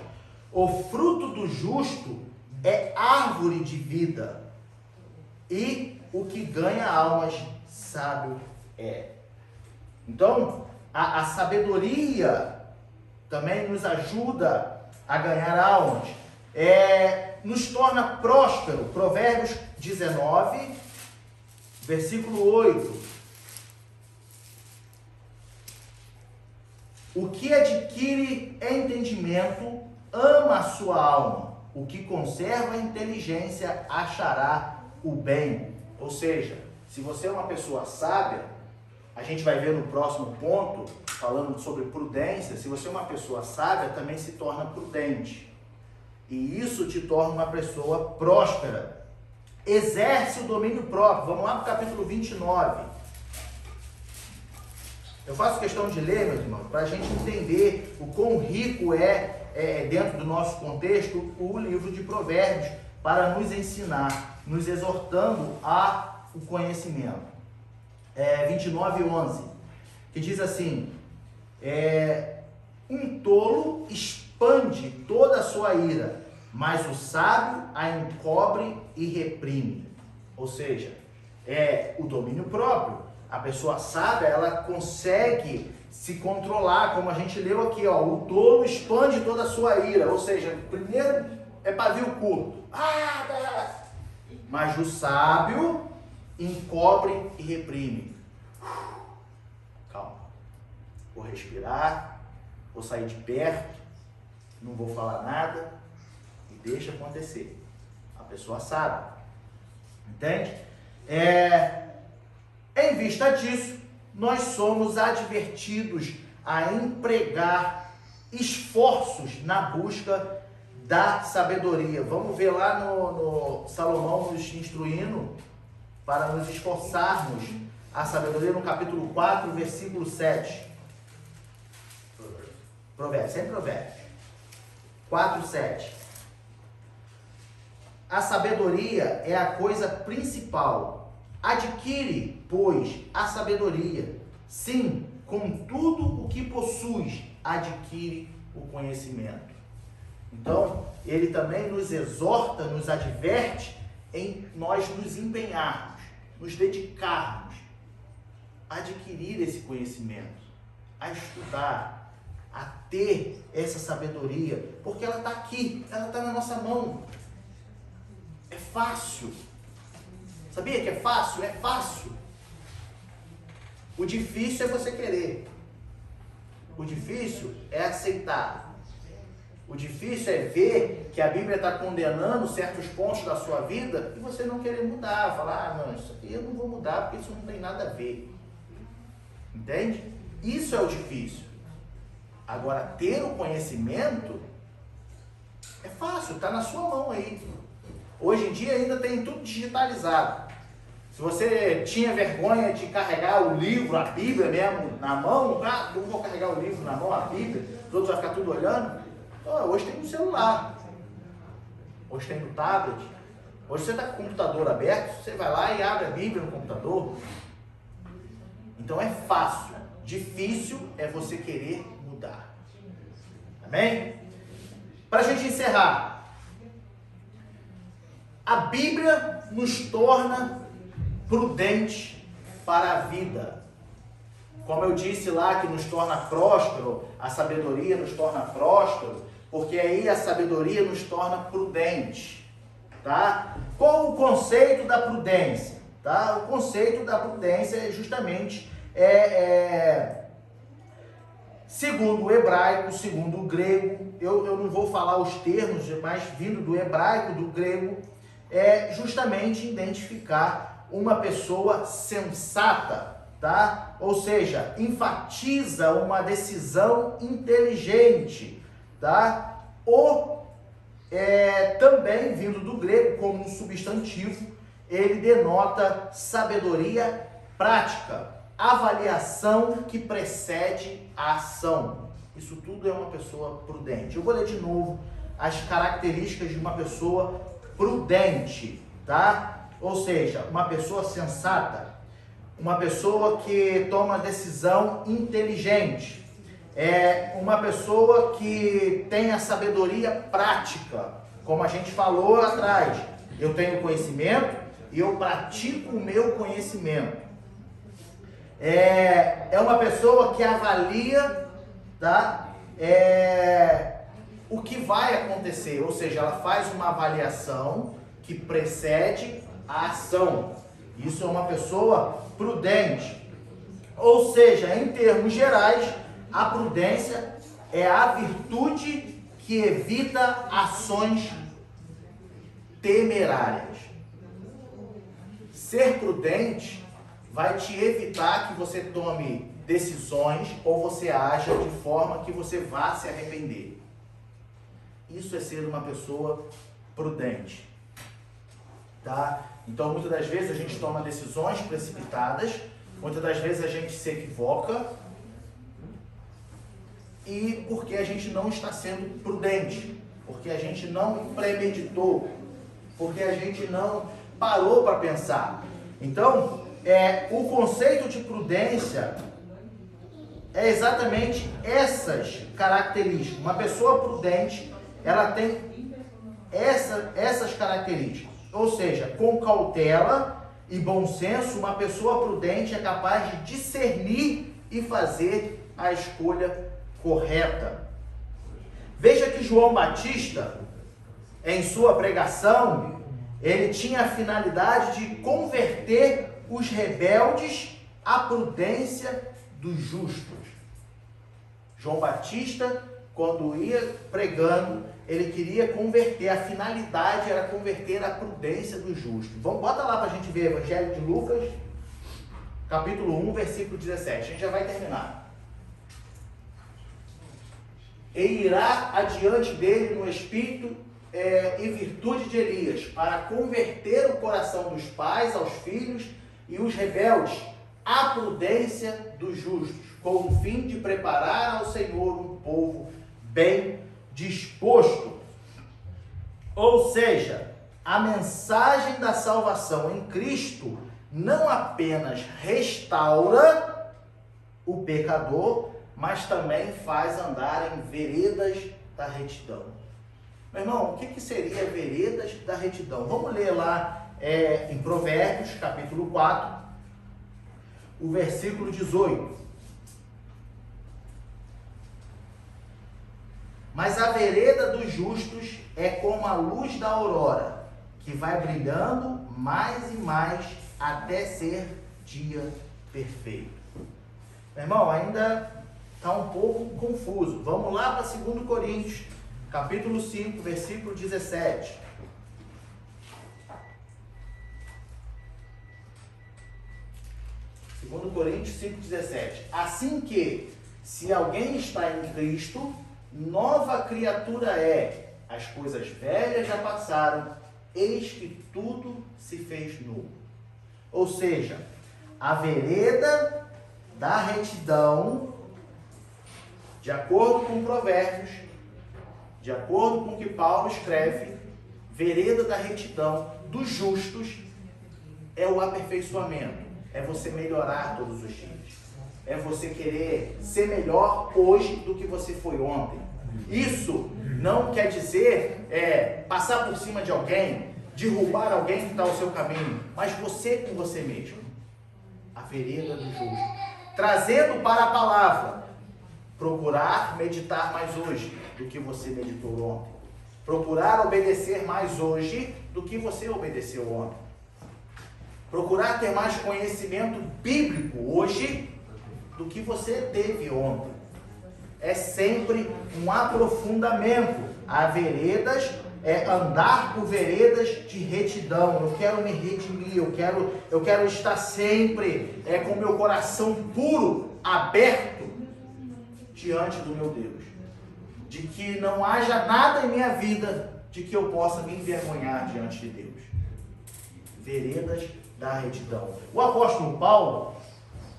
O fruto do justo é árvore de vida, e o que ganha almas, sábio é. Então, a sabedoria também nos ajuda a ganhar almas. Nos torna próspero. Provérbios 19, versículo 8. O que adquire entendimento ama a sua alma. O que conserva a inteligência achará o bem. Ou seja, se você é uma pessoa sábia, a gente vai ver no próximo ponto, falando sobre prudência, se você é uma pessoa sábia, também se torna prudente. E isso te torna uma pessoa próspera. Exerce o domínio próprio. Vamos lá para o capítulo 29. Eu faço questão de ler, meus irmãos, para a gente entender o quão rico dentro do nosso contexto, o livro de Provérbios, para nos ensinar, nos exortando ao conhecimento. 29, 11, que diz assim: um tolo expande toda a sua ira, mas o sábio a encobre e reprime. Ou seja, o domínio próprio. A pessoa sábia, ela consegue se controlar, como a gente leu aqui, o tolo expande toda a sua ira. Ou seja, primeiro é pavio curto. Mas o sábio encobre e reprime. Calma. Vou respirar, vou sair de perto, não vou falar nada e deixa acontecer. A pessoa sabe. Entende? Em vista disso, nós somos advertidos a empregar esforços na busca da sabedoria. Vamos ver lá no Salomão nos instruindo para nos esforçarmos a sabedoria, no capítulo 4, versículo 7. Provérbios, sempre Provérbios. 4, 7. A sabedoria é a coisa principal. Adquire, pois, a sabedoria. Sim, com tudo o que que possuis, adquire o conhecimento. Então, ele também nos exorta, nos adverte em nós nos empenharmos, nos dedicarmos a adquirir esse conhecimento, a estudar, a ter essa sabedoria, porque ela está aqui, ela está na nossa mão. É fácil. Sabia que é fácil? É fácil. O difícil é você querer. O difícil é aceitar. O difícil é ver que a Bíblia está condenando certos pontos da sua vida e você não querer mudar. Falar, não, isso aqui eu não vou mudar porque isso não tem nada a ver. Entende? Isso é o difícil. Agora, ter o conhecimento é fácil, está na sua mão aí. Hoje em dia ainda tem tudo digitalizado. Se você tinha vergonha de carregar o livro, a Bíblia mesmo, na mão, não vou carregar o livro na mão, a Bíblia, os outros vão ficar tudo olhando. Hoje tem no celular, hoje tem no tablet, hoje você está com o computador aberto, você vai lá e abre a Bíblia no computador. Então é fácil, difícil é você querer mudar. Amém? Para a gente encerrar, a Bíblia nos torna prudentes para a vida. Como eu disse lá, que nos torna próspero, a sabedoria nos torna próspero, porque aí a sabedoria nos torna prudentes, tá? Qual o conceito da prudência? Tá? O conceito da prudência é justamente, segundo o hebraico, segundo o grego, eu não vou falar os termos, mas vindo do hebraico, do grego, é justamente identificar uma pessoa sensata, tá? Ou seja, enfatiza uma decisão inteligente, tá? Ou também, vindo do grego como um substantivo, ele denota sabedoria prática, avaliação que precede a ação. Isso tudo é uma pessoa prudente. Eu vou ler de novo as características de uma pessoa prudente, tá? Ou seja, uma pessoa sensata, uma pessoa que toma decisão inteligente, uma pessoa que tem a sabedoria prática, como a gente falou atrás. Eu tenho conhecimento e eu pratico o meu conhecimento. É uma pessoa que avalia, tá? O que vai acontecer, ou seja, ela faz uma avaliação que precede a ação. Isso é uma pessoa prudente. Ou seja, em termos gerais, a prudência é a virtude que evita ações temerárias. Ser prudente vai te evitar que você tome decisões ou você haja de forma que você vá se arrepender. Isso é ser uma pessoa prudente, tá? Então, muitas das vezes a gente toma decisões precipitadas, muitas das vezes a gente se equivoca, e porque a gente não está sendo prudente, porque a gente não premeditou, porque a gente não parou para pensar. Então, o conceito de prudência é exatamente essas características. Uma pessoa prudente, ela tem essas características. Ou seja, com cautela e bom senso, uma pessoa prudente é capaz de discernir e fazer a escolha correta. Veja que João Batista, em sua pregação, ele tinha a finalidade de converter os rebeldes à prudência dos justos. João Batista, quando ia pregando, ele queria converter, a finalidade era converter a prudência dos justos. Bota lá para a gente ver, Evangelho de Lucas, capítulo 1, versículo 17. A gente já vai terminar. E irá adiante dele no espírito e virtude de Elias, para converter o coração dos pais aos filhos e os rebeldes à prudência dos justos, com o fim de preparar ao Senhor um povo bem disposto. Ou seja, a mensagem da salvação em Cristo não apenas restaura o pecador, mas também faz andar em veredas da retidão. Meu irmão, o que seria veredas da retidão? Vamos ler lá em Provérbios, capítulo 4, o versículo 18. Mas a vereda dos justos é como a luz da aurora, que vai brilhando mais e mais até ser dia perfeito. Meu irmão, ainda está um pouco confuso. Vamos lá para 2 Coríntios, capítulo 5, versículo 17. Segundo Coríntios 5,17. Assim que, se alguém está em Cristo, nova criatura é. As coisas velhas já passaram, eis que tudo se fez novo. Ou seja, a vereda da retidão, de acordo com Provérbios, de acordo com o que Paulo escreve, vereda da retidão dos justos é o aperfeiçoamento. É você melhorar todos os dias. É você querer ser melhor hoje do que você foi ontem. Isso não quer dizer passar por cima de alguém, derrubar alguém que está ao seu caminho, mas você com você mesmo. A vereda do justo. Trazendo para a palavra, procurar meditar mais hoje do que você meditou ontem. Procurar obedecer mais hoje do que você obedeceu ontem. Procurar ter mais conhecimento bíblico hoje do que você teve ontem. É sempre um aprofundamento. Há veredas, andar por veredas de retidão. Eu quero me redimir, eu quero estar sempre com meu coração puro, aberto diante do meu Deus. De que não haja nada em minha vida de que eu possa me envergonhar diante de Deus. Veredas da retidão. O apóstolo Paulo,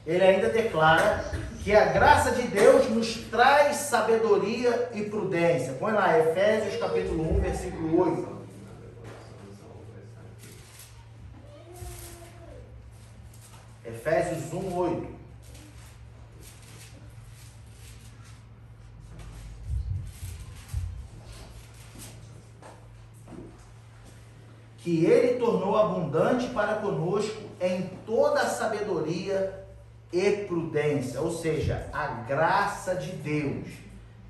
ele ainda declara que a graça de Deus nos traz sabedoria e prudência. Põe lá, Efésios capítulo 1, versículo 8. Efésios 1, 8. Que ele tornou abundante para conosco em toda a sabedoria e prudência, ou seja, a graça de Deus,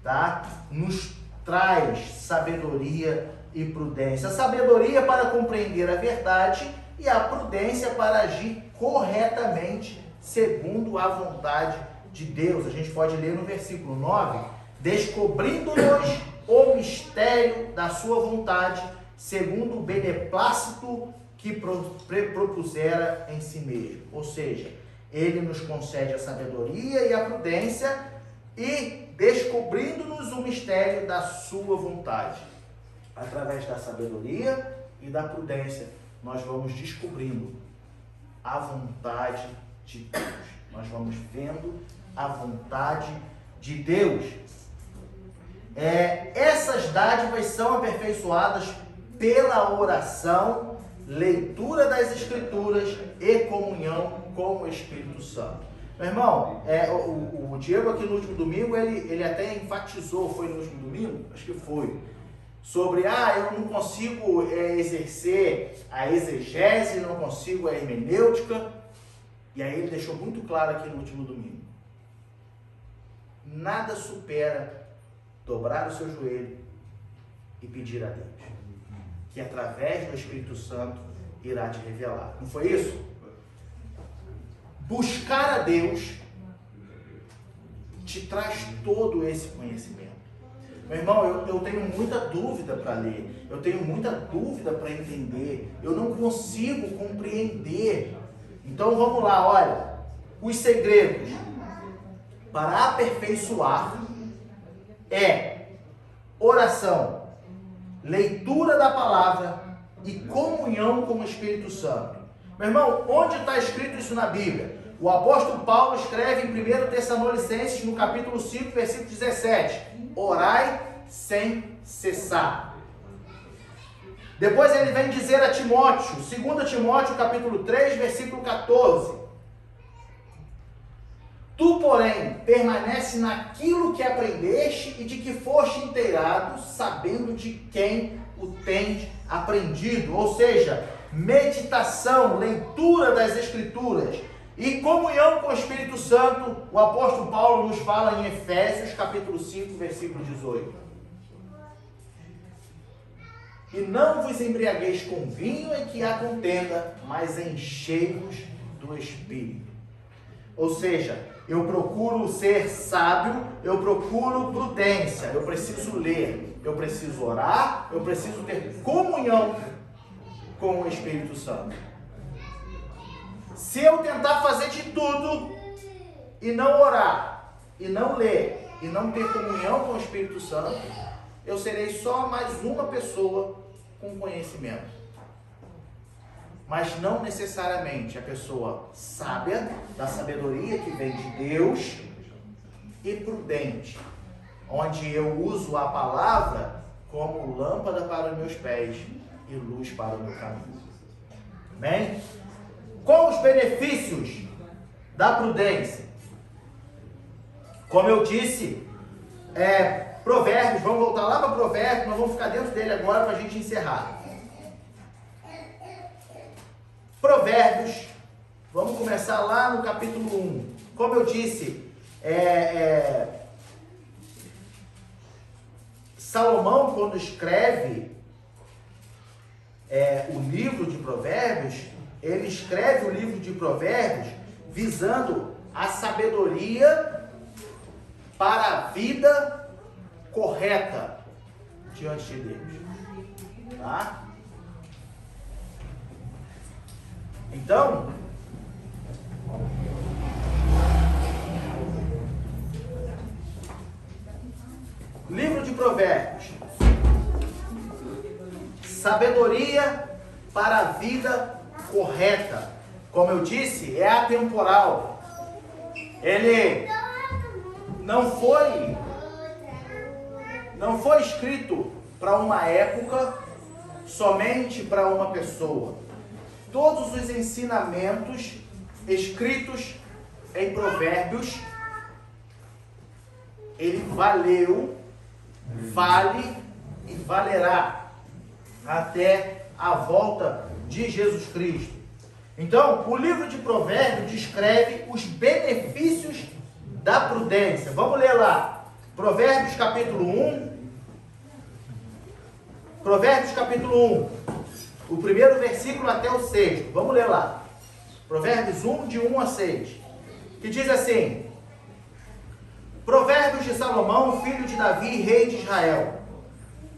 tá? Nos traz sabedoria e prudência. A sabedoria para compreender a verdade e a prudência para agir corretamente segundo a vontade de Deus. A gente pode ler no versículo 9, descobrindo-nos o mistério da sua vontade, segundo o beneplácito que propusera em si mesmo. Ou seja, ele nos concede a sabedoria e a prudência e descobrindo-nos o mistério da sua vontade. Através da sabedoria e da prudência, nós vamos descobrindo a vontade de Deus. Nós vamos vendo a vontade de Deus. Essas dádivas são aperfeiçoadas pela oração, leitura das Escrituras e comunhão com o Espírito Santo. Meu irmão, o Diego aqui no último domingo, ele até enfatizou, foi no último domingo? Acho que foi. Sobre, eu não consigo exercer a exegese, não consigo a hermenêutica. E aí ele deixou muito claro aqui no último domingo. Nada supera dobrar o seu joelho e pedir a Deus, que através do Espírito Santo irá te revelar. Não foi isso? Buscar a Deus te traz todo esse conhecimento. Meu irmão, eu tenho muita dúvida para ler, eu tenho muita dúvida para entender, eu não consigo compreender. Então vamos lá, olha, os segredos para aperfeiçoar oração, leitura da palavra e comunhão com o Espírito Santo. Meu irmão, onde está escrito isso na Bíblia? O apóstolo Paulo escreve em 1 Tessalonicenses, no capítulo 5, versículo 17, orai sem cessar. Depois ele vem dizer a Timóteo, 2 Timóteo, capítulo 3, versículo 14, Tu, porém, permanece naquilo que aprendeste e de que foste inteirado, sabendo de quem o tens aprendido. Ou seja, meditação, leitura das Escrituras e comunhão com o Espírito Santo. O apóstolo Paulo nos fala em Efésios, capítulo 5, versículo 18. E não vos embriagueis com vinho em que há contenda, mas enchei-vos do Espírito. Ou seja, eu procuro ser sábio, eu procuro prudência, eu preciso ler, eu preciso orar, eu preciso ter comunhão com o Espírito Santo. Se eu tentar fazer de tudo e não orar, e não ler, e não ter comunhão com o Espírito Santo, eu serei só mais uma pessoa com conhecimento. Mas não necessariamente a pessoa sábia, da sabedoria que vem de Deus, e prudente, onde eu uso a palavra como lâmpada para os meus pés e luz para o meu caminho. Amém? Quais os benefícios da prudência? Como eu disse, Provérbios, vamos voltar lá para Provérbios, nós vamos ficar dentro dele agora para a gente encerrar. Provérbios, vamos começar lá no capítulo 1. Como eu disse, Salomão, quando escreve o livro de Provérbios, ele escreve o livro de Provérbios visando a sabedoria para a vida correta diante de Deus. Tá? Então, livro de Provérbios, sabedoria para a vida correta. Como eu disse, é atemporal. Ele não foi escrito para uma época, somente para uma pessoa. Todos os ensinamentos escritos em Provérbios, ele valeu, vale e valerá até a volta de Jesus Cristo. Então, o livro de Provérbios descreve os benefícios da prudência. Vamos ler lá. Provérbios capítulo 1. Provérbios capítulo 1. O primeiro versículo até o 6. Vamos ler lá. Provérbios 1, de 1 a 6. Que diz assim: Provérbios de Salomão, filho de Davi, rei de Israel,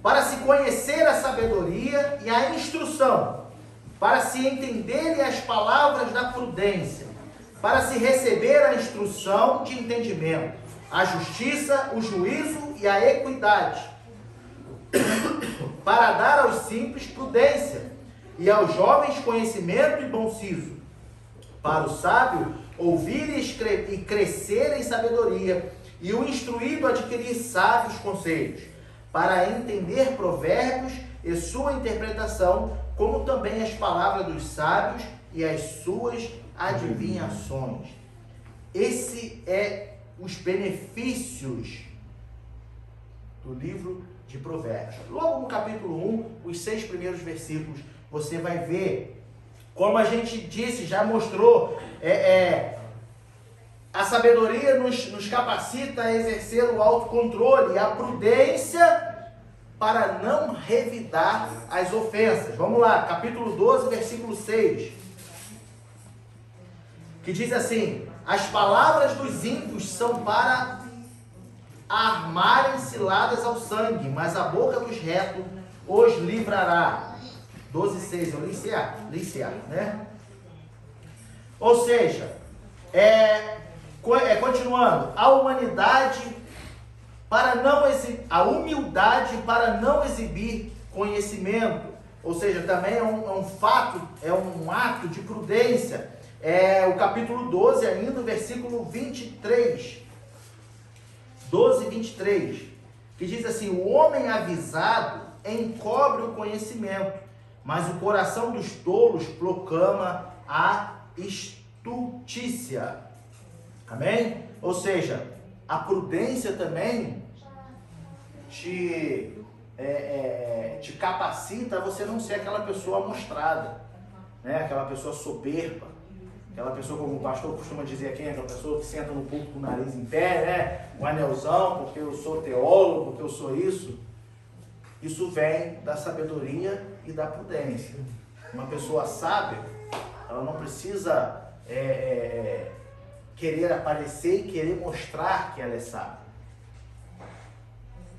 para se conhecer a sabedoria e a instrução, para se entenderem as palavras da prudência, para se receber a instrução de entendimento, a justiça, o juízo e a equidade, para dar aos simples prudência e aos jovens conhecimento e bom siso, para o sábio ouvir e crescer em sabedoria, e o instruído adquirir sábios conselhos, para entender provérbios e sua interpretação, como também as palavras dos sábios e as suas adivinhações. Esse é os benefícios do livro de Provérbios. Logo no capítulo 1, os 6 primeiros versículos, você vai ver, como a gente disse, já mostrou, a sabedoria nos capacita a exercer o autocontrole e a prudência para não revidar as ofensas. Vamos lá, capítulo 12, versículo 6. Que diz assim: as palavras dos ímpios são para armarem ciladas ao sangue, mas a boca dos retos os livrará. 12,6, eu li certo, né? Ou seja, continuando, a humildade para não exibir conhecimento, ou seja, também é um fato, é um ato de prudência. O capítulo 12 ainda, o versículo 23, 12 e 23, que diz assim: o homem avisado encobre o conhecimento, mas o coração dos tolos proclama a estultícia. Amém? Ou seja, a prudência também te capacita a você não ser aquela pessoa amostrada, né? Aquela pessoa soberba, aquela pessoa, como o pastor costuma dizer aqui, aquela pessoa que senta no púlpito com o nariz em pé, né? Um anelzão, porque eu sou teólogo, porque eu sou isso. Isso vem da sabedoria e da prudência. Uma pessoa sábia, ela não precisa querer aparecer e querer mostrar que ela é sábia.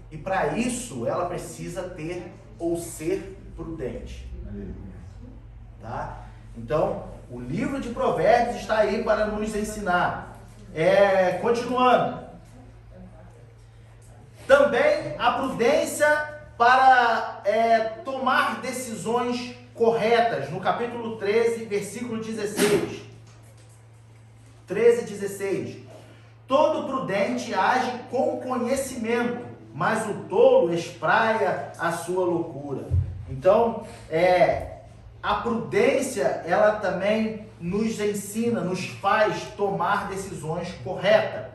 E para isso, ela precisa ter ou ser prudente. Tá? Então, o livro de Provérbios está aí para nos ensinar. Continuando. Também a prudência para tomar decisões corretas, no capítulo 13, versículo 16. 13 e 16. Todo prudente age com conhecimento, mas o tolo espraia a sua loucura. Então, a prudência, ela também nos ensina, nos faz tomar decisões corretas.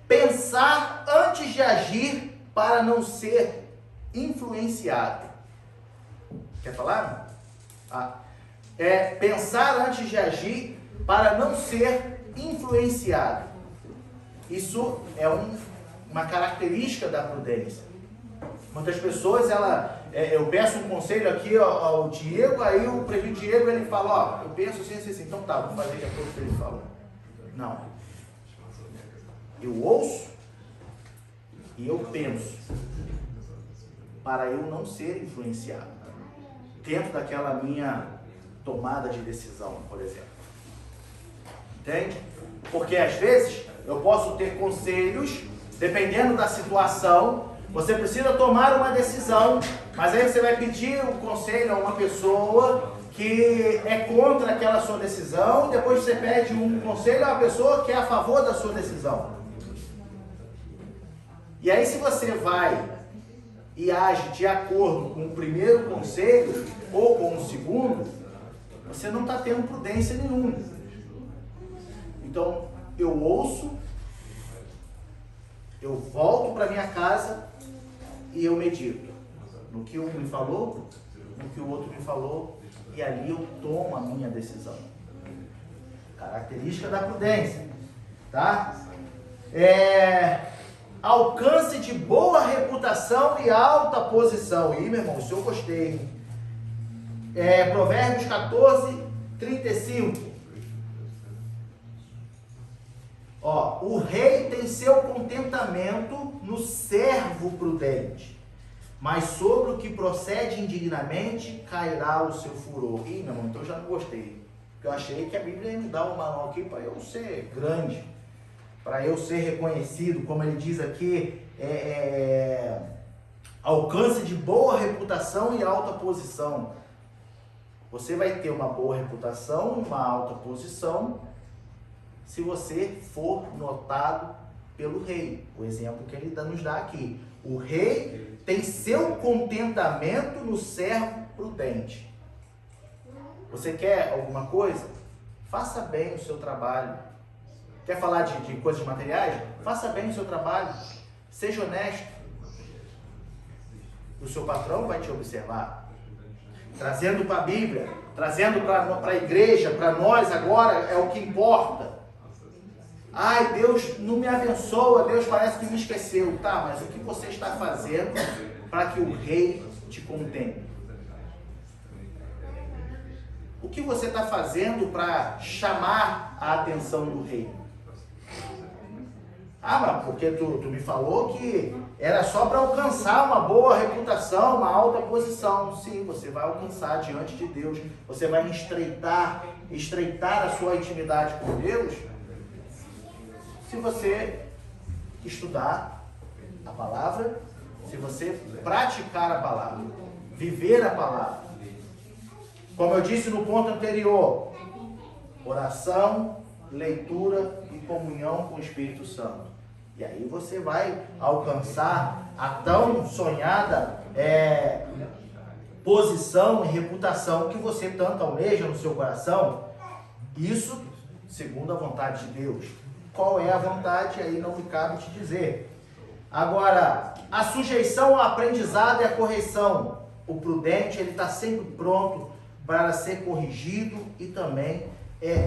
Pensar antes de agir para não ser influenciado. Quer falar? Pensar antes de agir para não ser influenciado. Isso é uma característica da prudência. Muitas pessoas, eu peço um conselho aqui ao Diego, aí o prefeito Diego, ele fala, eu penso assim, então tá, vou fazer de acordo com o que ele falou. Não. Eu ouço e eu penso, para eu não ser influenciado dentro daquela minha tomada de decisão, por exemplo. Entende? Porque às vezes eu posso ter conselhos, dependendo da situação, você precisa tomar uma decisão, mas aí você vai pedir um conselho a uma pessoa que é contra aquela sua decisão, e depois você pede um conselho a uma pessoa que é a favor da sua decisão. E aí, se você vai e age de acordo com o primeiro conselho ou com o segundo, você não está tendo prudência nenhuma. Então, eu ouço, eu volto para minha casa e eu medito no que um me falou, no que o outro me falou, e ali eu tomo a minha decisão. Característica da prudência, tá? Alcance de boa reputação e alta posição. E, meu irmão, isso eu gostei. Provérbios 14, 35. O rei tem seu contentamento no servo prudente, mas sobre o que procede indignamente cairá o seu furor. Ih, meu irmão, então eu já não gostei. Porque eu achei que a Bíblia ia me dar um manual aqui para eu ser grande, para eu ser reconhecido, como ele diz aqui, alcance de boa reputação e alta posição. Você vai ter uma boa reputação, uma alta posição, se você for notado pelo rei. O exemplo que ele nos dá aqui. O rei tem seu contentamento no servo prudente. Você quer alguma coisa? Faça bem o seu trabalho. Quer falar de coisas materiais? Faça bem o seu trabalho. Seja honesto. O seu patrão vai te observar. Trazendo para a Bíblia, trazendo para a igreja, para nós agora, é o que importa. Ai, Deus não me abençoa, Deus parece que me esqueceu. Tá, mas o que você está fazendo para que o rei te contemple? O que você está fazendo para chamar a atenção do rei? Mas porque tu me falou que era só para alcançar uma boa reputação, uma alta posição. Sim, você vai alcançar diante de Deus. Você vai estreitar a sua intimidade com Deus, se você estudar a palavra, se você praticar a palavra, viver a palavra. Como eu disse no ponto anterior, oração, leitura e comunhão com o Espírito Santo. E aí você vai alcançar a tão sonhada posição e reputação que você tanto almeja no seu coração. Isso segundo a vontade de Deus. qual é a vontade, aí não me cabe te dizer. Agora, a sujeição ao aprendizado e à correção. O prudente, ele está sempre pronto para ser corrigido e também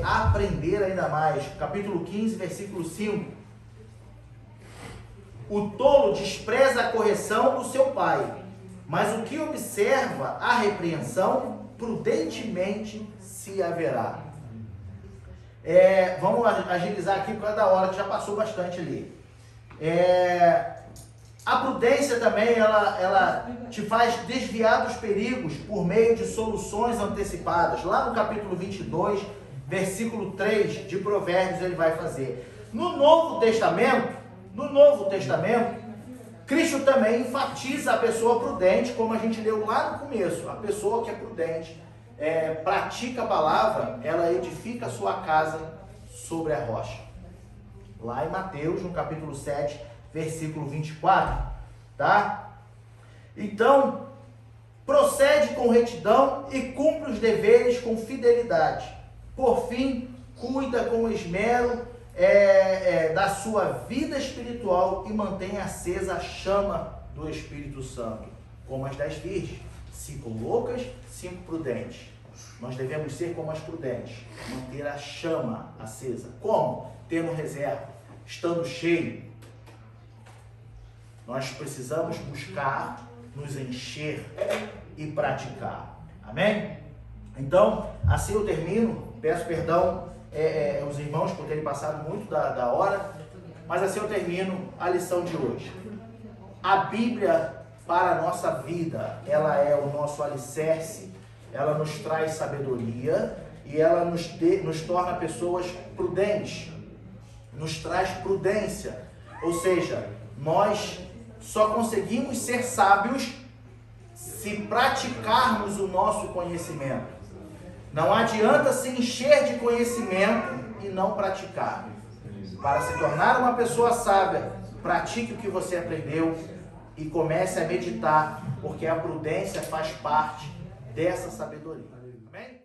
aprender ainda mais. Capítulo 15, versículo 5. O tolo despreza a correção do seu pai, mas o que observa a repreensão, prudentemente se haverá. Vamos agilizar aqui por causa da hora, que já passou bastante ali. A prudência também, ela te faz desviar dos perigos por meio de soluções antecipadas. Lá no capítulo 22, versículo 3 de Provérbios, ele vai fazer. No Novo Testamento, Cristo também enfatiza a pessoa prudente, como a gente leu lá no começo. A pessoa que é prudente, pratica a palavra, ela edifica a sua casa sobre a rocha. Lá em Mateus, no capítulo 7, versículo 24, tá? Então, procede com retidão e cumpre os deveres com fidelidade. Por fim, cuida com esmero da sua vida espiritual e mantém acesa a chama do Espírito Santo, como as 10 virgens, 5 loucas, 5 prudentes. Nós devemos ser como as prudentes, manter a chama acesa. Como? Tendo reserva, estando cheio. Nós precisamos buscar, nos encher e praticar. Amém? Então, assim eu termino. Peço perdão aos irmãos por terem passado muito da hora, mas assim eu termino a lição de hoje. A Bíblia para a nossa vida, ela é o nosso alicerce, ela nos traz sabedoria e ela nos torna pessoas prudentes, nos traz prudência, ou seja, nós só conseguimos ser sábios se praticarmos o nosso conhecimento. Não adianta se encher de conhecimento e não praticar. Para se tornar uma pessoa sábia, pratique o que você aprendeu e comece a meditar, porque a prudência faz parte dessa sabedoria. Amém?